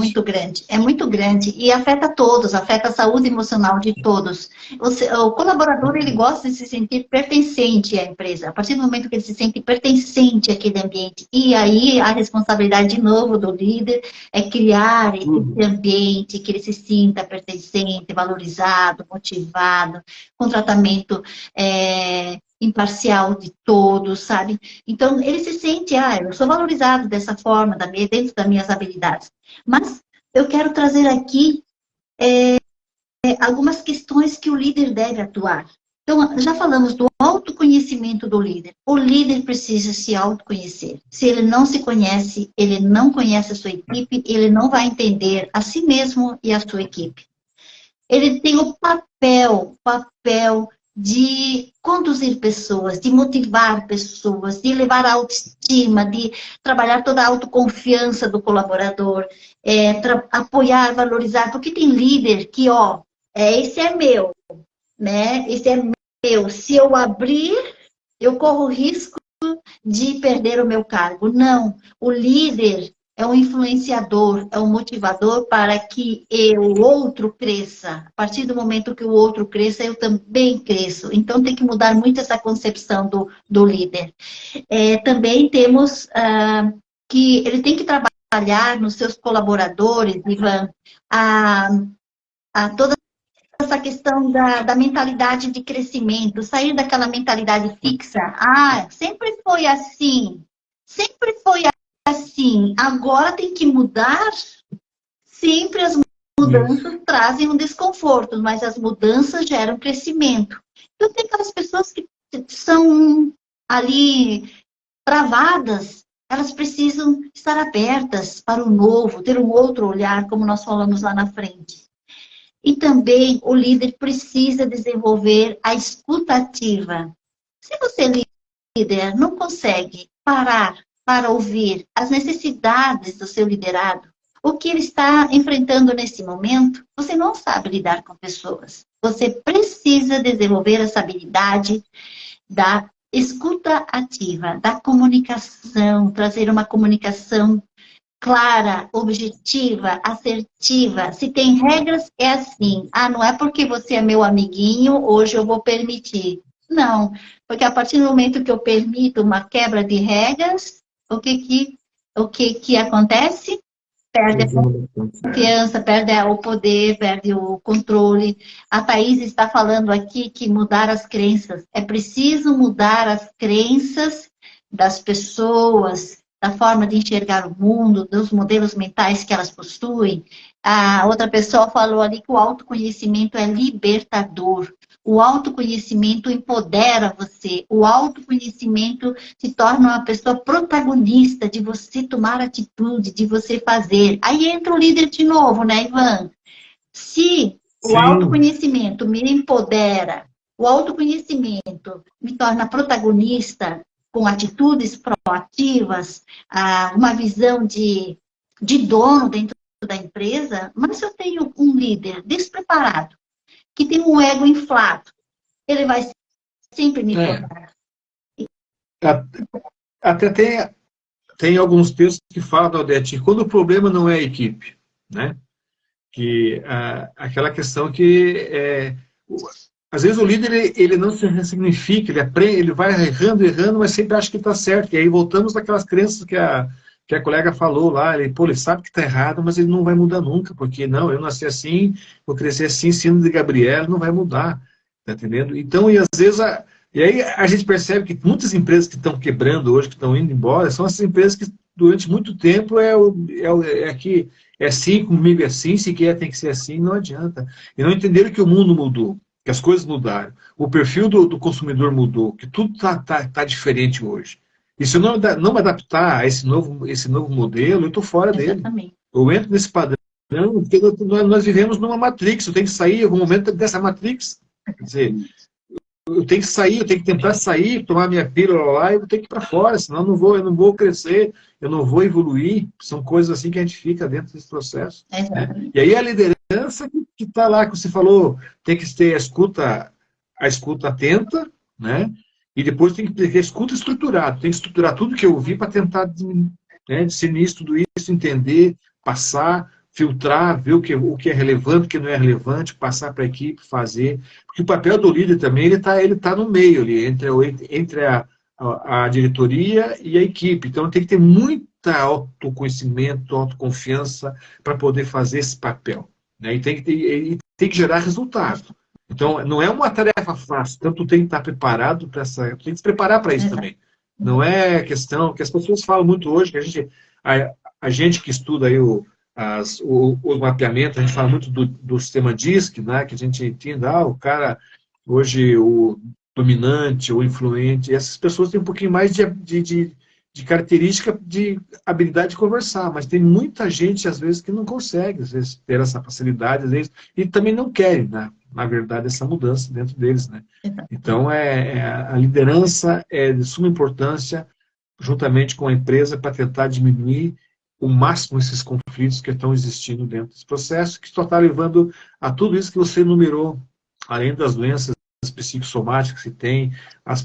É muito grande e afeta todos, afeta a saúde emocional de todos. O colaborador, ele gosta de se sentir pertencente à empresa. A partir do momento que ele se sente pertencente àquele ambiente, e aí a responsabilidade, de novo, do líder é criar esse ambiente, que ele se sinta pertencente, valorizado, motivado, com tratamento imparcial de todos, sabe? Então, ele se sente, eu sou valorizado dessa forma, dentro das minhas habilidades. Mas eu quero trazer aqui algumas questões que o líder deve atuar. Então, já falamos do autoconhecimento do líder. O líder precisa se autoconhecer. Se ele não se conhece, ele não conhece a sua equipe, ele não vai entender a si mesmo e a sua equipe. Ele tem o papel de conduzir pessoas, de motivar pessoas, de elevar a autoestima, de trabalhar toda a autoconfiança do colaborador, apoiar, valorizar, porque tem líder que, esse é meu, né? Esse é meu. Se eu abrir, eu corro risco de perder o meu cargo. Não, o líder, é um influenciador, é um motivador para que o outro cresça. A partir do momento que o outro cresça, eu também cresço. Então, tem que mudar muito essa concepção do líder. Também temos que ele tem que trabalhar nos seus colaboradores, Ivan, a, a toda essa questão da mentalidade de crescimento, sair daquela mentalidade fixa. Ah, sempre foi assim, sempre foi assim, agora tem que mudar. Sempre as Isso. mudanças trazem um desconforto, mas as mudanças geram crescimento. Então, tem aquelas pessoas que são ali travadas, elas precisam estar abertas para o novo, ter um outro olhar, como nós falamos lá na frente. E também o líder precisa desenvolver a escuta ativa. Se você, líder, não consegue parar para ouvir as necessidades do seu liderado, o que ele está enfrentando nesse momento, você não sabe lidar com pessoas. Você precisa desenvolver essa habilidade da escuta ativa, da comunicação, trazer uma comunicação clara, objetiva, assertiva. Se tem regras, é assim. Ah, não é porque você é meu amiguinho, hoje eu vou permitir. Não, porque a partir do momento que eu permito uma quebra de regras, o que que acontece? Perde a confiança, perde o poder, perde o controle. A Thaís está falando aqui que mudar as crenças. É preciso mudar as crenças das pessoas, da forma de enxergar o mundo, dos modelos mentais que elas possuem. A outra pessoa falou ali que o autoconhecimento é libertador. O autoconhecimento empodera você. O autoconhecimento se torna uma pessoa protagonista de você tomar atitude, de você fazer. Aí entra o líder de novo, né, Ivan? Se o Sim, autoconhecimento me empodera, o autoconhecimento me torna protagonista com atitudes proativas, uma visão de dono dentro da empresa, mas se eu tenho um líder despreparado, que tem um ego inflado, ele vai sempre me é. podar. A- Até tem alguns textos que falam, Odete, que quando o problema não é a equipe, né? Que aquela questão que às vezes o líder ele não se ressignifica, ele aprende, ele vai errando, errando, mas sempre acha que está certo. E aí voltamos daquelas crenças que a colega falou lá, ele sabe que está errado, mas ele não vai mudar nunca, porque não, eu nasci assim, vou crescer assim, sino de Gabriela, não vai mudar, tá entendendo? Então, e às vezes, e aí a gente percebe que muitas empresas que estão quebrando hoje, que estão indo embora, são essas empresas que durante muito tempo que é assim, comigo é assim, se quer tem que ser assim, não adianta. E não entenderam que o mundo mudou, que as coisas mudaram, o perfil do consumidor mudou, que tudo tá diferente hoje. E se eu não me adaptar a esse novo modelo, eu estou fora dele. Exatamente. Eu entro nesse padrão, porque nós vivemos numa Matrix, eu tenho que sair em algum momento dessa Matrix. Quer dizer, eu tenho que sair, eu tenho que tentar sair, tomar minha pílula lá e eu tenho que ir para fora, senão eu não vou crescer, eu não vou evoluir. São coisas assim que a gente fica dentro desse processo. Né? Exatamente. E aí a liderança que está lá, que você falou, tem que ter a escuta atenta, né? E depois tem que ter a escuta estruturada, tem que estruturar tudo que eu ouvi para tentar discernir tudo isso, entender, passar, filtrar, ver o que é relevante, o que não é relevante, passar para a equipe, fazer. Porque o papel do líder também, ele tá no meio ali, entre a diretoria e a equipe. Então, tem que ter muita autoconhecimento, autoconfiança para poder fazer esse papel. Né? E tem que gerar resultado. Então, não é uma tarefa fácil, tanto tem que estar preparado para tem que se preparar para isso Exato. também. Não é questão que as pessoas falam muito hoje, que a gente que estuda aí o mapeamento, a gente fala muito do sistema DISC, né, que a gente entende, o cara, hoje, o dominante, o influente, essas pessoas têm um pouquinho mais de característica de habilidade de conversar, mas tem muita gente, às vezes, que não consegue, às vezes, ter essa facilidade, às vezes, e também não querem, né, na verdade, essa mudança dentro deles, né. Então, a liderança é de suma importância, juntamente com a empresa, para tentar diminuir o máximo esses conflitos que estão existindo dentro desse processo, que só está levando a tudo isso que você enumerou, além das doenças psicossomáticas que tem,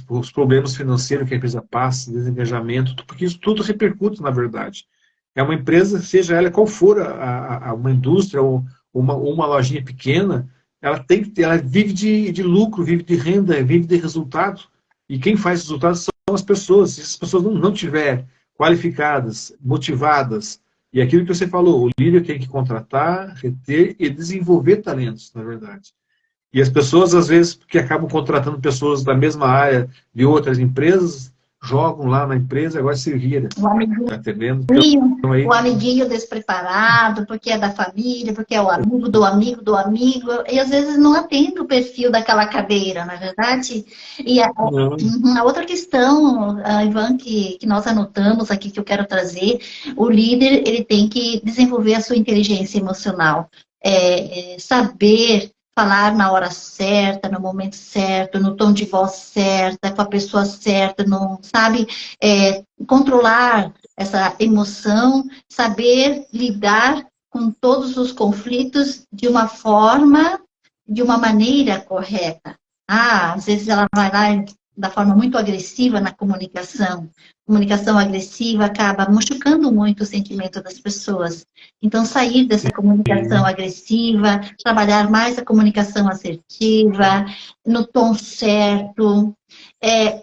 os problemas financeiros que a empresa passa, desengajamento, porque isso tudo repercute, na verdade. É uma empresa, seja ela qual for, uma indústria ou uma lojinha pequena, ela tem que ter, ela vive de lucro, vive de renda, vive de resultado. E quem faz resultados são as pessoas. Se as pessoas não tiverem qualificadas, motivadas, e aquilo que você falou, o líder tem que contratar, reter e desenvolver talentos, na verdade. E as pessoas, às vezes, que acabam contratando pessoas da mesma área de outras empresas, jogam lá na empresa, agora se vira. O amiguinho, Tá entendendo? Então, o aí, amiguinho despreparado, porque é da família, porque é o amigo do amigo do amigo, e às vezes não atende o perfil daquela cadeira, na é verdade? E não, a outra questão, Ivan, que nós anotamos aqui, que eu quero trazer, o líder, ele tem que desenvolver a sua inteligência emocional, saber falar na hora certa, no momento certo, no tom de voz certa, com a pessoa certa, não, sabe? Controlar essa emoção, saber lidar com todos os conflitos de uma forma, de uma maneira correta. Às vezes ela vai lá da forma muito agressiva na comunicação. Comunicação agressiva acaba machucando muito o sentimento das pessoas. Então, sair dessa comunicação sim, agressiva, trabalhar mais a comunicação assertiva, no tom certo.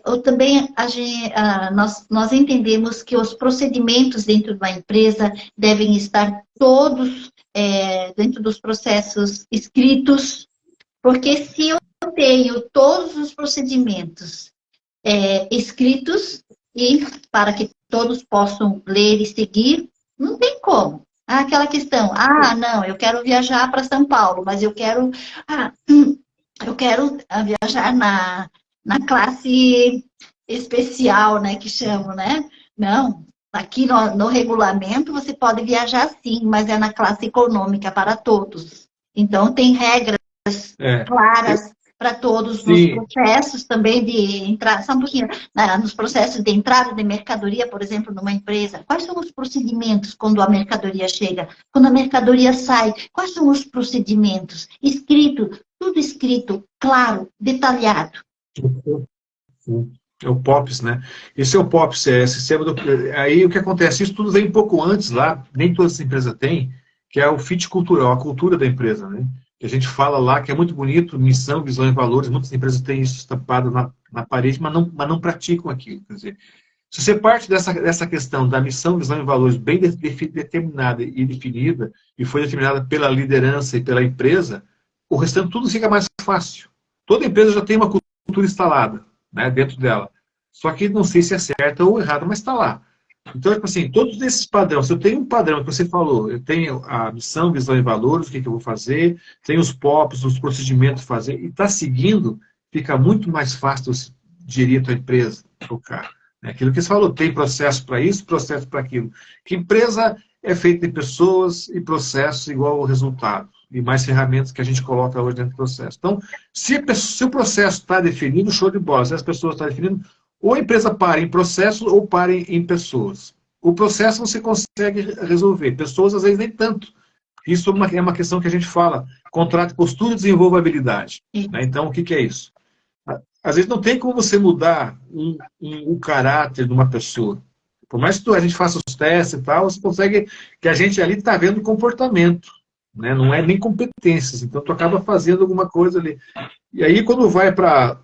Ou também nós entendemos que os procedimentos dentro da empresa devem estar todos dentro dos processos escritos, porque se eu tenho todos os procedimentos escritos e para que todos possam ler e seguir, não tem como. Aquela questão, não, eu quero viajar para São Paulo, mas eu quero viajar na classe especial, né, que chamam, né? Não, aqui no regulamento você pode viajar sim, mas é na classe econômica para todos. Então, tem regras eu, claras para todos nos sim, processos também de entrar, só um pouquinho, nos processos de entrada de mercadoria, por exemplo, numa empresa. Quais são os procedimentos quando a mercadoria chega? Quando a mercadoria sai? Quais são os procedimentos? Escrito, tudo escrito, claro, detalhado. é o POPs, né? Esse é o POPs, sistema do, aí o que acontece? Isso tudo vem um pouco antes lá, nem todas as empresas têm, que é o fit cultural, a cultura da empresa, né? Que a gente fala lá, que é muito bonito, missão, visão e valores, muitas empresas têm isso estampado na parede, mas não praticam aquilo. Quer dizer, se você parte dessa questão da missão, visão e valores bem determinada e definida, e foi determinada pela liderança e pela empresa, o restante tudo fica mais fácil. Toda empresa já tem uma cultura instalada, né, dentro dela. Só que não sei se é certa ou errada, mas está lá. Então, tipo assim, todos esses padrões, se eu tenho um padrão que você falou, eu tenho a missão, visão e valores, o que eu vou fazer, tenho os POPs, os procedimentos fazer, e está seguindo, fica muito mais fácil gerir a tua empresa, tocar. Aquilo que você falou, tem processo para isso, processo para aquilo. Que empresa é feita de pessoas e processos igual ao resultado. E mais ferramentas que a gente coloca hoje dentro do processo. Então, se o processo está definido, show de bola. Se as pessoas estão definindo, ou a empresa para em processos ou para em pessoas. O processo você consegue resolver. Pessoas, às vezes, nem tanto. Isso é uma questão que a gente fala. Contrato, postura e desenvolvabilidade. Né? Então, o que é isso? Às vezes não tem como você mudar um caráter de uma pessoa. Por mais que a gente faça os testes e tal, você consegue que a gente ali está vendo comportamento, né? Não é nem competências. Então, tu acaba fazendo alguma coisa ali. E aí, quando vai para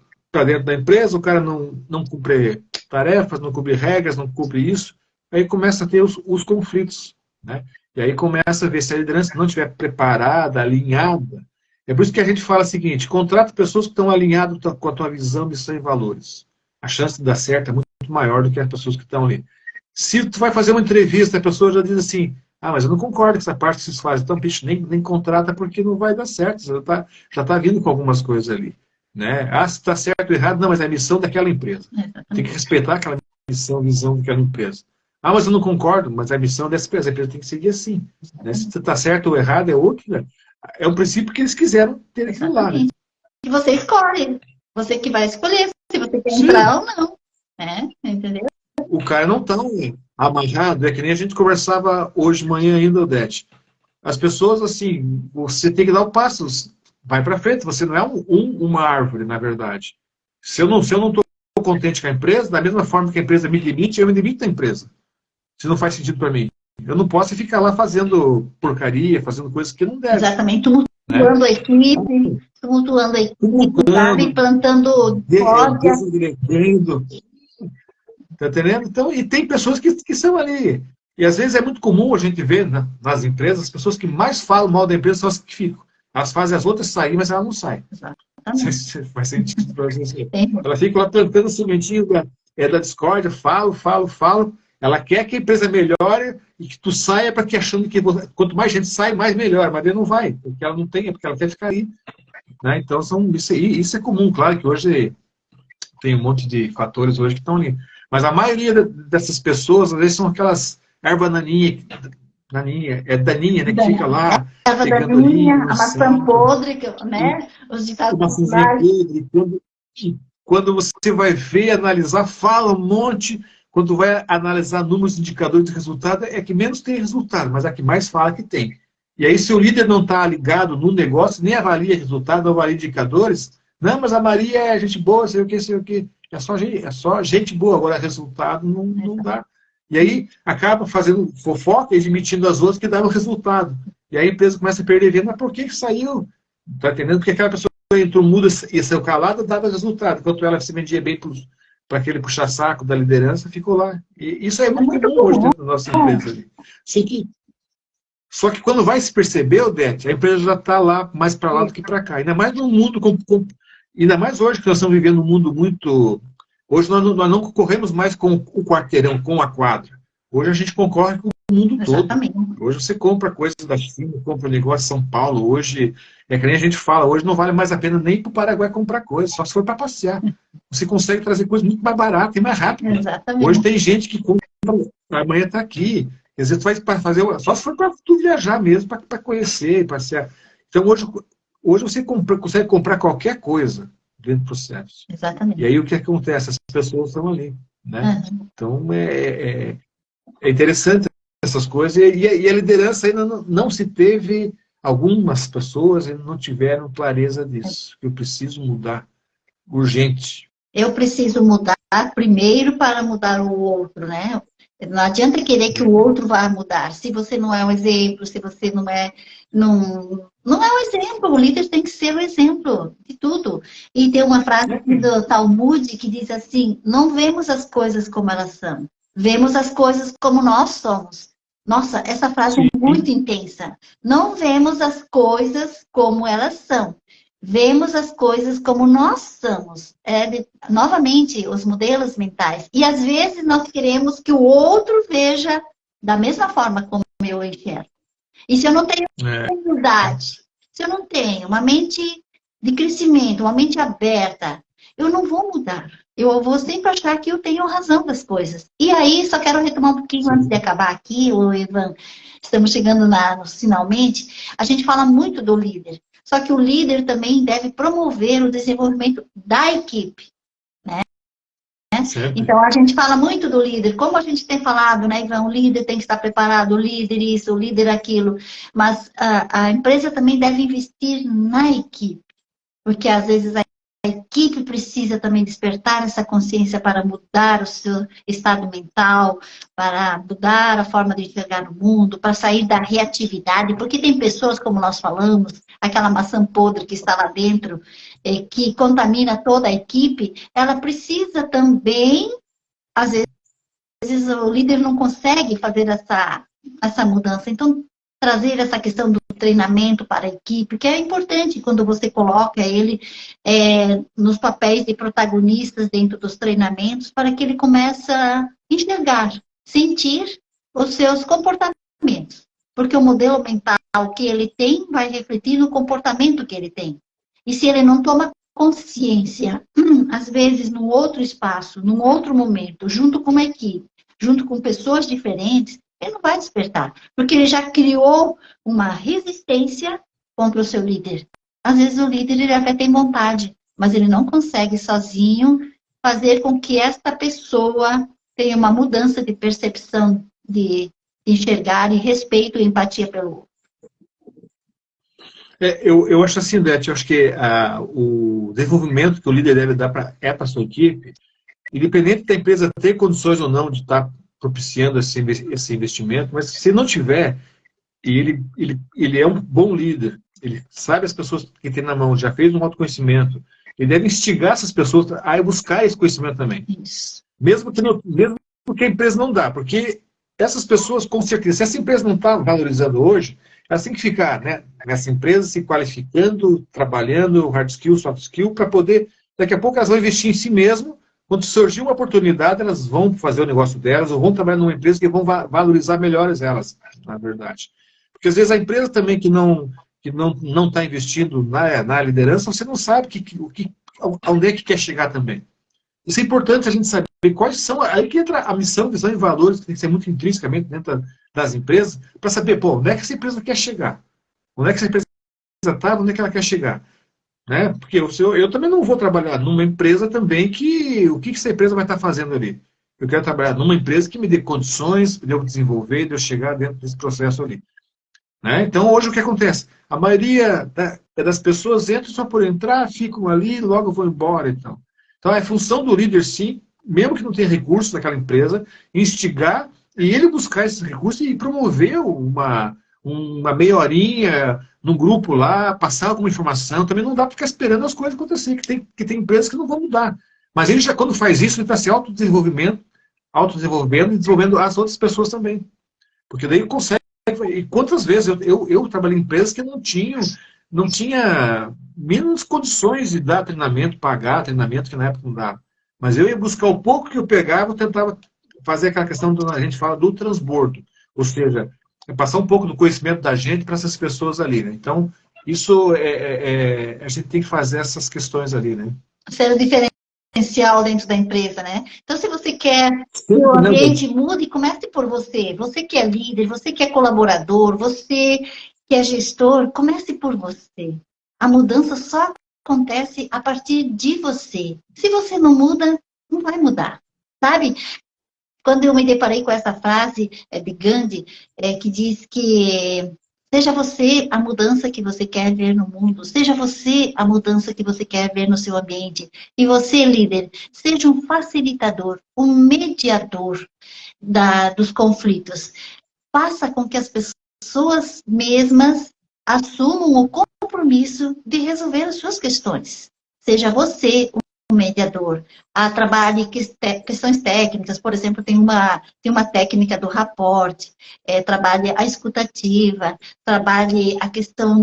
dentro da empresa, o cara não cumpre tarefas, não cumpre regras, não cumpre isso, aí começa a ter os conflitos, né? E aí começa a ver se a liderança não estiver preparada, alinhada. É por isso que a gente fala o seguinte: contrata pessoas que estão alinhadas com a tua visão, missão e valores. A chance de dar certo é muito maior do que as pessoas que estão ali. Se tu vai fazer uma entrevista, a pessoa já diz assim: mas eu não concordo com essa parte que vocês fazem. Então, bicho, nem contrata porque não vai dar certo. Você já tá vindo com algumas coisas ali. Né? Se está certo ou errado, não, mas é a missão daquela empresa. Tem que respeitar aquela missão, visão daquela empresa. Mas eu não concordo, mas a missão dessa empresa, a empresa tem que seguir assim. Né? Se está certo ou errado é outro, né? É um princípio que eles quiseram ter aquilo lá. Né? E você escolhe. Você que vai escolher se você quer Sim. entrar ou não. Entendeu? O cara não está amarrado, é que nem a gente conversava hoje de manhã ainda, Odete. As pessoas, assim, você tem que dar o passo, vai para frente, você não é uma árvore, na verdade. Se eu não estou contente com a empresa, da mesma forma que a empresa me limite, eu me limito da empresa. Se não faz sentido para mim. Eu não posso ficar lá fazendo porcaria, fazendo coisas que não devem. Exatamente, tumultuando a equipe, sabe? Plantando discórdia. Desagregando. Tá entendendo? Então, e tem pessoas que são ali. E às vezes é muito comum a gente ver nas empresas, as pessoas que mais falam mal da empresa são as que ficam. Elas fazem as outras sair, mas elas não saem. Exatamente. Faz sentido para você. Ela fica lá plantando o sementinho da discórdia, fala. Ela quer que a empresa melhore e que tu saia para que achando que quanto mais gente sai, mais melhor. Mas ele não vai, porque ela não tem, porque ela quer ficar aí. Né? Então, isso é comum. Claro que hoje tem um monte de fatores hoje que estão ali. Mas a maioria dessas pessoas, às vezes, são aquelas erva daninha, né, que fica lá. Erva daninha, a maçã podre, né? Os ditados quando você vai ver, analisar, fala um monte. Quando vai analisar números, indicadores de resultado, é que menos tem resultado, mas é a que mais fala que tem. E aí, se o líder não está ligado no negócio, nem avalia resultado, não avalia indicadores, não, mas a Maria é gente boa, sei o que. É só gente boa, agora resultado não dá. E aí acaba fazendo fofoca e admitindo as outras que davam resultado. E aí a empresa começa a perder venda, mas por que saiu? Está entendendo? Porque aquela pessoa entrou muda e saiu calada, dava resultado. Enquanto ela se vendia bem para aquele puxa-saco da liderança, ficou lá. E isso é muito comum hoje dentro da nossa empresa. Ali. Só que quando vai se perceber, Odete, a empresa já está lá mais para lá do que para cá. Ainda mais no mundo ainda mais hoje que nós estamos vivendo um mundo muito... Hoje nós não concorremos mais com o quarteirão, com a quadra. Hoje a gente concorre com o mundo Exatamente. todo. Hoje você compra coisas da China, compra negócio em São Paulo. Hoje, é que nem a gente fala, hoje não vale mais a pena nem para o Paraguai comprar coisa, só se for para passear. Você consegue trazer coisas muito mais baratas e mais rápidas. Exatamente. Hoje tem gente que compra, amanhã está aqui. Quer dizer, tu vai fazer, só se for para tu viajar mesmo, para conhecer e passear. Então hoje você consegue comprar qualquer coisa dentro do processo. Exatamente. E aí o que acontece? As pessoas estão ali. Né? Então é interessante essas coisas. E a liderança ainda não se teve, algumas pessoas ainda não tiveram clareza disso. Eu preciso mudar. Urgente. Eu preciso mudar primeiro para mudar o outro, né? Não adianta querer que o outro vá mudar. Se você não é um exemplo, se você não é um exemplo, o líder tem que ser o exemplo de tudo. E tem uma frase do Talmud que diz assim: não vemos as coisas como elas são, vemos as coisas como nós somos. Nossa, essa frase é muito intensa. Não vemos as coisas como elas são. Vemos as coisas como nós somos. Novamente, os modelos mentais. E às vezes nós queremos que o outro veja da mesma forma como eu enxergo. E se eu não tenho humildade, se eu não tenho uma mente de crescimento, uma mente aberta, eu não vou mudar. Eu vou sempre achar que eu tenho razão das coisas. E aí, só quero retomar um pouquinho antes de acabar aqui, Ivan. Estamos chegando finalmente. A gente fala muito do líder. Só que o líder também deve promover o desenvolvimento da equipe, né? Então, a gente fala muito do líder, como a gente tem falado, né, Ivan? O líder tem que estar preparado, o líder isso, o líder aquilo. Mas a empresa também deve investir na equipe, porque às vezes a equipe precisa também despertar essa consciência para mudar o seu estado mental, para mudar a forma de enxergar o mundo, para sair da reatividade, porque tem pessoas, como nós falamos, aquela maçã podre que está lá dentro, que contamina toda a equipe, ela precisa também, às vezes o líder não consegue fazer essa mudança, então trazer essa questão do treinamento para a equipe, que é importante quando você coloca ele nos papéis de protagonistas dentro dos treinamentos, para que ele comece a enxergar, sentir os seus comportamentos. Porque o modelo mental que ele tem vai refletir no comportamento que ele tem. E se ele não toma consciência, às vezes num outro espaço, num outro momento, junto com uma equipe, junto com pessoas diferentes, ele não vai despertar, porque ele já criou uma resistência contra o seu líder. Às vezes o líder ele até tem vontade, mas ele não consegue sozinho fazer com que esta pessoa tenha uma mudança de percepção, de enxergar e respeito e empatia pelo outro. Eu acho assim, Beth, eu acho que o desenvolvimento que o líder deve dar para a sua equipe, independente da empresa ter condições ou não de estar propiciando esse investimento, mas se não tiver, e ele é um bom líder, ele sabe as pessoas que tem na mão, já fez um autoconhecimento, ele deve instigar essas pessoas a buscar esse conhecimento também. Isso. Mesmo que a empresa não dá, porque essas pessoas, com certeza, se essa empresa não está valorizando hoje, elas têm que ficar, né, nessa empresa se qualificando, trabalhando, hard skill, soft skill, para poder, daqui a pouco elas vão investir em si mesmo, quando surgir uma oportunidade, elas vão fazer o negócio delas, ou vão trabalhar numa empresa que vão valorizar melhores elas, na verdade. Porque às vezes a empresa também que não está investindo na liderança, você não sabe onde é que quer chegar também. Isso é importante a gente saber quais são, aí que entra a missão, visão e valores, que tem que ser muito intrinsecamente dentro das empresas, para saber, pô, onde é que essa empresa quer chegar? Onde é que essa empresa está, onde é que ela quer chegar? Né? Porque eu também não vou trabalhar numa empresa também o que essa empresa vai estar fazendo ali? Eu quero trabalhar numa empresa que me dê condições de eu desenvolver, de eu chegar dentro desse processo ali. Né? Então, hoje o que acontece? A maioria das pessoas entram só por entrar, ficam ali, logo vão embora. Então, é função do líder, sim, mesmo que não tenha recursos naquela empresa, instigar e ele buscar esses recursos e promover uma melhorinha no grupo lá, passar alguma informação. Também não dá para ficar esperando as coisas acontecerem, que tem empresas que não vão mudar. Mas ele já, quando faz isso, ele está se autodesenvolvendo e desenvolvendo as outras pessoas também. Porque daí ele consegue. E quantas vezes eu trabalhei em empresas que não tinha menos condições de dar treinamento, pagar treinamento, que na época não dava. Mas eu ia buscar o pouco que eu pegava, eu tentava fazer aquela questão, a gente fala do transbordo. Ou seja, passar um pouco do conhecimento da gente para essas pessoas ali. Né? Então, isso a gente tem que fazer essas questões ali. Né? Ser o diferencial dentro da empresa, né? Então, se você quer que o ambiente mude, comece por você. Você que é líder, você que é colaborador, você que é gestor, comece por você. A mudança só acontece a partir de você. Se você não muda, não vai mudar, sabe? Quando eu me deparei com essa frase de Gandhi, que diz que seja você a mudança que você quer ver no mundo, seja você a mudança que você quer ver no seu ambiente. E você, líder, seja um facilitador, um mediador dos conflitos. Faça com que as pessoas mesmas assumam o compromisso de resolver as suas questões. Seja você um mediador. Trabalhe questões técnicas, por exemplo, tem uma técnica do rapport, trabalhe a escutativa, trabalhe a questão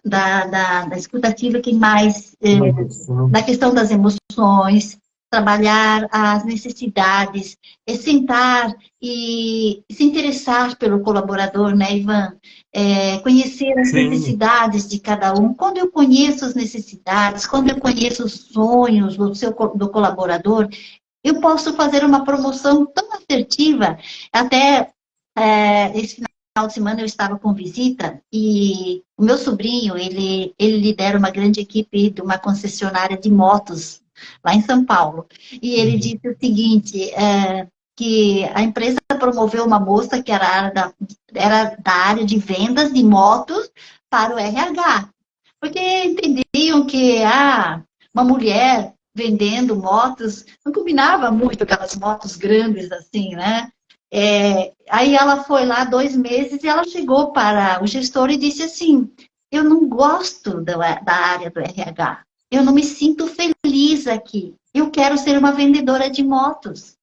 da escutativa que mais da questão das emoções, trabalhar as necessidades, sentar e se interessar pelo colaborador, né, Ivan? Conhecer as necessidades de cada um. Quando eu conheço as necessidades, quando eu conheço os sonhos do colaborador, eu posso fazer uma promoção tão assertiva. Até esse final de semana eu estava com visita e o meu sobrinho, ele lidera uma grande equipe de uma concessionária de motos lá em São Paulo. E ele disse o seguinte, que a empresa promoveu uma moça que era da área de vendas de motos para o RH. Porque entendiam que uma mulher vendendo motos não combinava muito aquelas motos grandes assim, né? Aí ela foi lá 2 meses e ela chegou para o gestor e disse assim, eu não gosto da área do RH. Eu não me sinto feliz aqui. Eu quero ser uma vendedora de motos.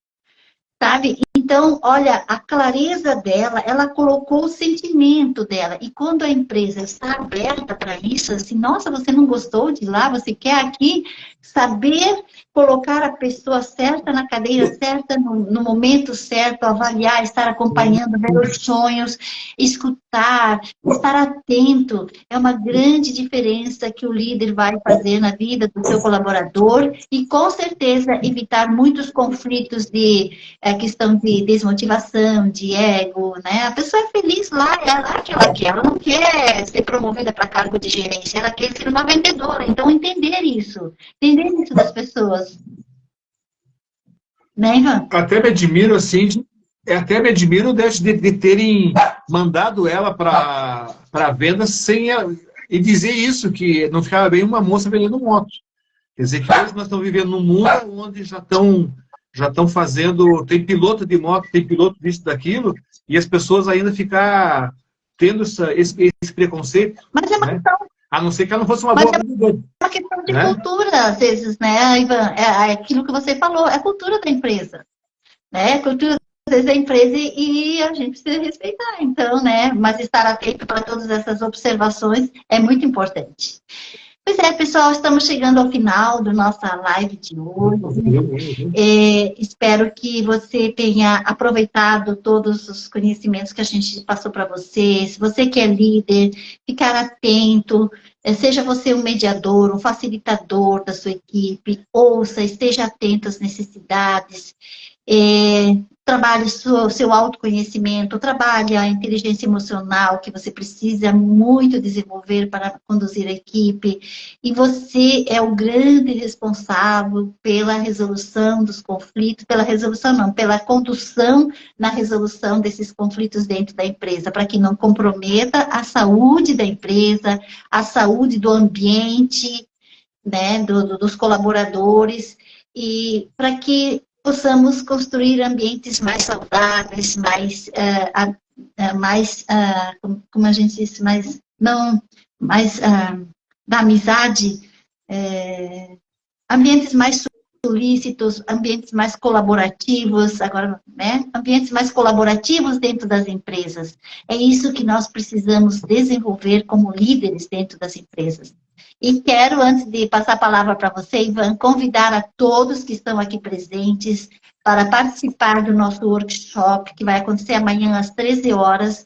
Sabe? Então, olha, a clareza dela, ela colocou o sentimento dela. E quando a empresa está aberta para isso, assim, nossa, você não gostou de lá, você quer aqui, saber colocar a pessoa certa na cadeira certa, no momento certo, avaliar, estar acompanhando, ver os sonhos, escutar, estar atento, é uma grande diferença que o líder vai fazer na vida do seu colaborador e, com certeza, evitar muitos conflitos de questão de desmotivação, de ego, né? A pessoa é feliz lá, é lá que ela quer. Ela não quer ser promovida para cargo de gerência, ela quer ser uma vendedora. Então, entender isso das pessoas. Né, Ivan? Até me admiro, assim, de terem mandado ela para venda e dizer isso, que não ficava bem uma moça vendendo moto. Quer dizer, que hoje nós estamos vivendo num mundo onde já estão já estão fazendo, tem piloto de moto, tem piloto disso, daquilo, e as pessoas ainda ficar tendo esse preconceito, Mas é uma né? questão, A não ser que ela não fosse uma mas boa é vendedora, uma questão de né? cultura, às vezes, né, Ivan? É aquilo que você falou, é a cultura da empresa, né? A cultura, às vezes, da empresa e a gente precisa respeitar, então, né? Mas estar atento para todas essas observações é muito importante. Pois é, pessoal, estamos chegando ao final da nossa live de hoje. Espero que você tenha aproveitado todos os conhecimentos que a gente passou para você. Se você que é líder, ficar atento, seja você um mediador, um facilitador da sua equipe, ouça, esteja atento às necessidades. Trabalhe seu autoconhecimento, trabalhe a inteligência emocional que você precisa muito desenvolver para conduzir a equipe. E você é o grande responsável pela resolução dos conflitos, pela resolução não, pela condução na resolução desses conflitos dentro da empresa, para que não comprometa a saúde da empresa, a saúde do ambiente, né, dos colaboradores, e para que possamos construir ambientes mais saudáveis, como a gente disse, da amizade, ambientes mais solícitos, ambientes mais colaborativos, agora, né, ambientes mais colaborativos dentro das empresas. É isso que nós precisamos desenvolver como líderes dentro das empresas. E quero, antes de passar a palavra para você, Ivan, convidar a todos que estão aqui presentes para participar do nosso workshop, que vai acontecer amanhã às 13 horas,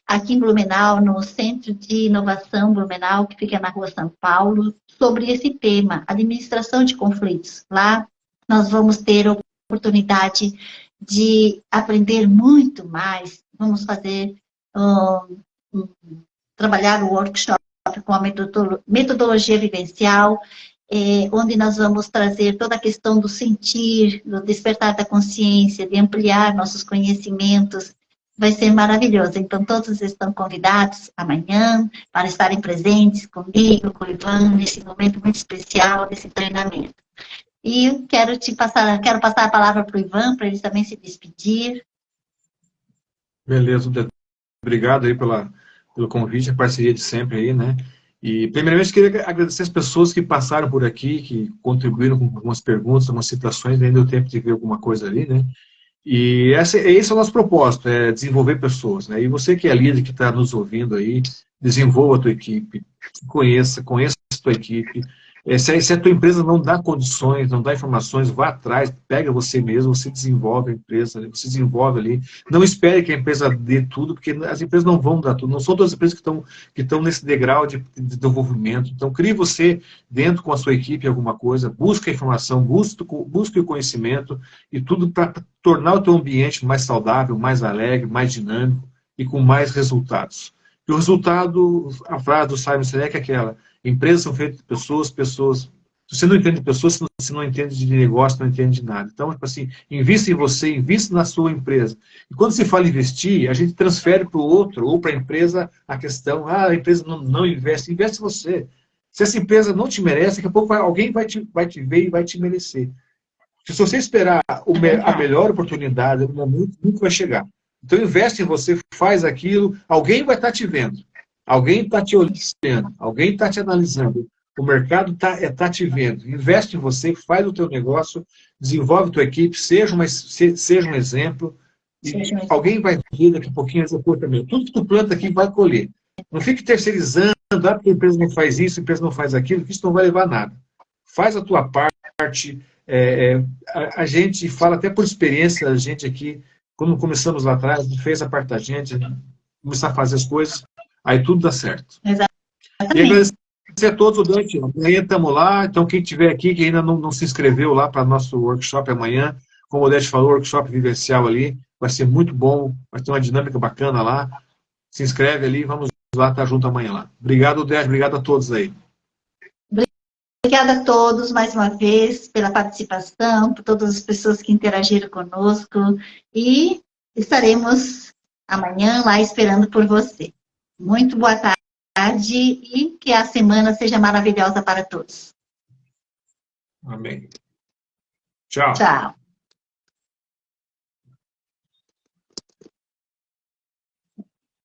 aqui em Blumenau, no Centro de Inovação Blumenau, que fica na Rua São Paulo, sobre esse tema, administração de conflitos. Lá nós vamos ter a oportunidade de aprender muito mais, vamos fazer, trabalhar o workshop com a metodologia vivencial, onde nós vamos trazer toda a questão do sentir, do despertar da consciência, de ampliar nossos conhecimentos. Vai ser maravilhoso. Então, todos estão convidados amanhã para estarem presentes comigo, com o Ivan, nesse momento muito especial, desse treinamento. E quero passar a palavra para o Ivan, para ele também se despedir. Beleza, obrigado aí pelo convite, a parceria de sempre aí, né? E, primeiramente, queria agradecer as pessoas que passaram por aqui, que contribuíram com algumas perguntas, algumas citações, ainda deu tempo de ver alguma coisa ali, né? E esse é o nosso propósito, é desenvolver pessoas, né? E você que é líder, que está nos ouvindo aí, desenvolva a tua equipe, conheça a tua equipe. Se a tua empresa não dá condições, não dá informações, vá atrás, pega você mesmo, você desenvolve a empresa, né? Você desenvolve ali. Não espere que a empresa dê tudo, porque as empresas não vão dar tudo. Não são todas as empresas que estão nesse degrau de desenvolvimento. Então, crie você dentro com a sua equipe alguma coisa, busque a informação, busque o conhecimento e tudo para tornar o teu ambiente mais saudável, mais alegre, mais dinâmico e com mais resultados. E o resultado, a frase do Simon Sinek é aquela: empresas são feitas de pessoas, pessoas... Se você não entende de pessoas, você não entende de negócio, não entende de nada. Então, tipo assim, invista em você, invista na sua empresa. E quando se fala investir, a gente transfere para o outro ou para a empresa a questão: a empresa não investe, investe em você. Se essa empresa não te merece, daqui a pouco alguém vai te ver e vai te merecer. Se você esperar a melhor oportunidade, o momento nunca vai chegar. Então, investe em você, faz aquilo, alguém vai estar te vendo, alguém está te olhando, alguém está te analisando, o mercado está te vendo. Investe em você, faz o teu negócio, desenvolve a tua equipe, seja um exemplo, e alguém vai ver daqui a pouquinho executa também. Tudo que tu planta aqui vai colher. Não fique terceirizando, porque a empresa não faz isso, a empresa não faz aquilo, que isso não vai levar a nada. Faz a tua parte. A gente fala até por experiência, a gente aqui, quando começamos lá atrás, fez a parte da gente, começar a fazer as coisas, aí tudo dá certo. Exatamente. E agradecer a todos o Dante. Amanhã estamos lá, então quem estiver aqui, que ainda não se inscreveu lá para nosso workshop amanhã, como o Odete falou, workshop vivencial ali, vai ser muito bom, vai ter uma dinâmica bacana lá. Se inscreve ali, vamos lá, estar junto amanhã lá. Obrigado, Odete, obrigado a todos aí. Obrigada a todos, mais uma vez, pela participação, por todas as pessoas que interagiram conosco, e estaremos amanhã lá esperando por você. Muito boa tarde e que a semana seja maravilhosa para todos. Amém. Tchau. Tchau.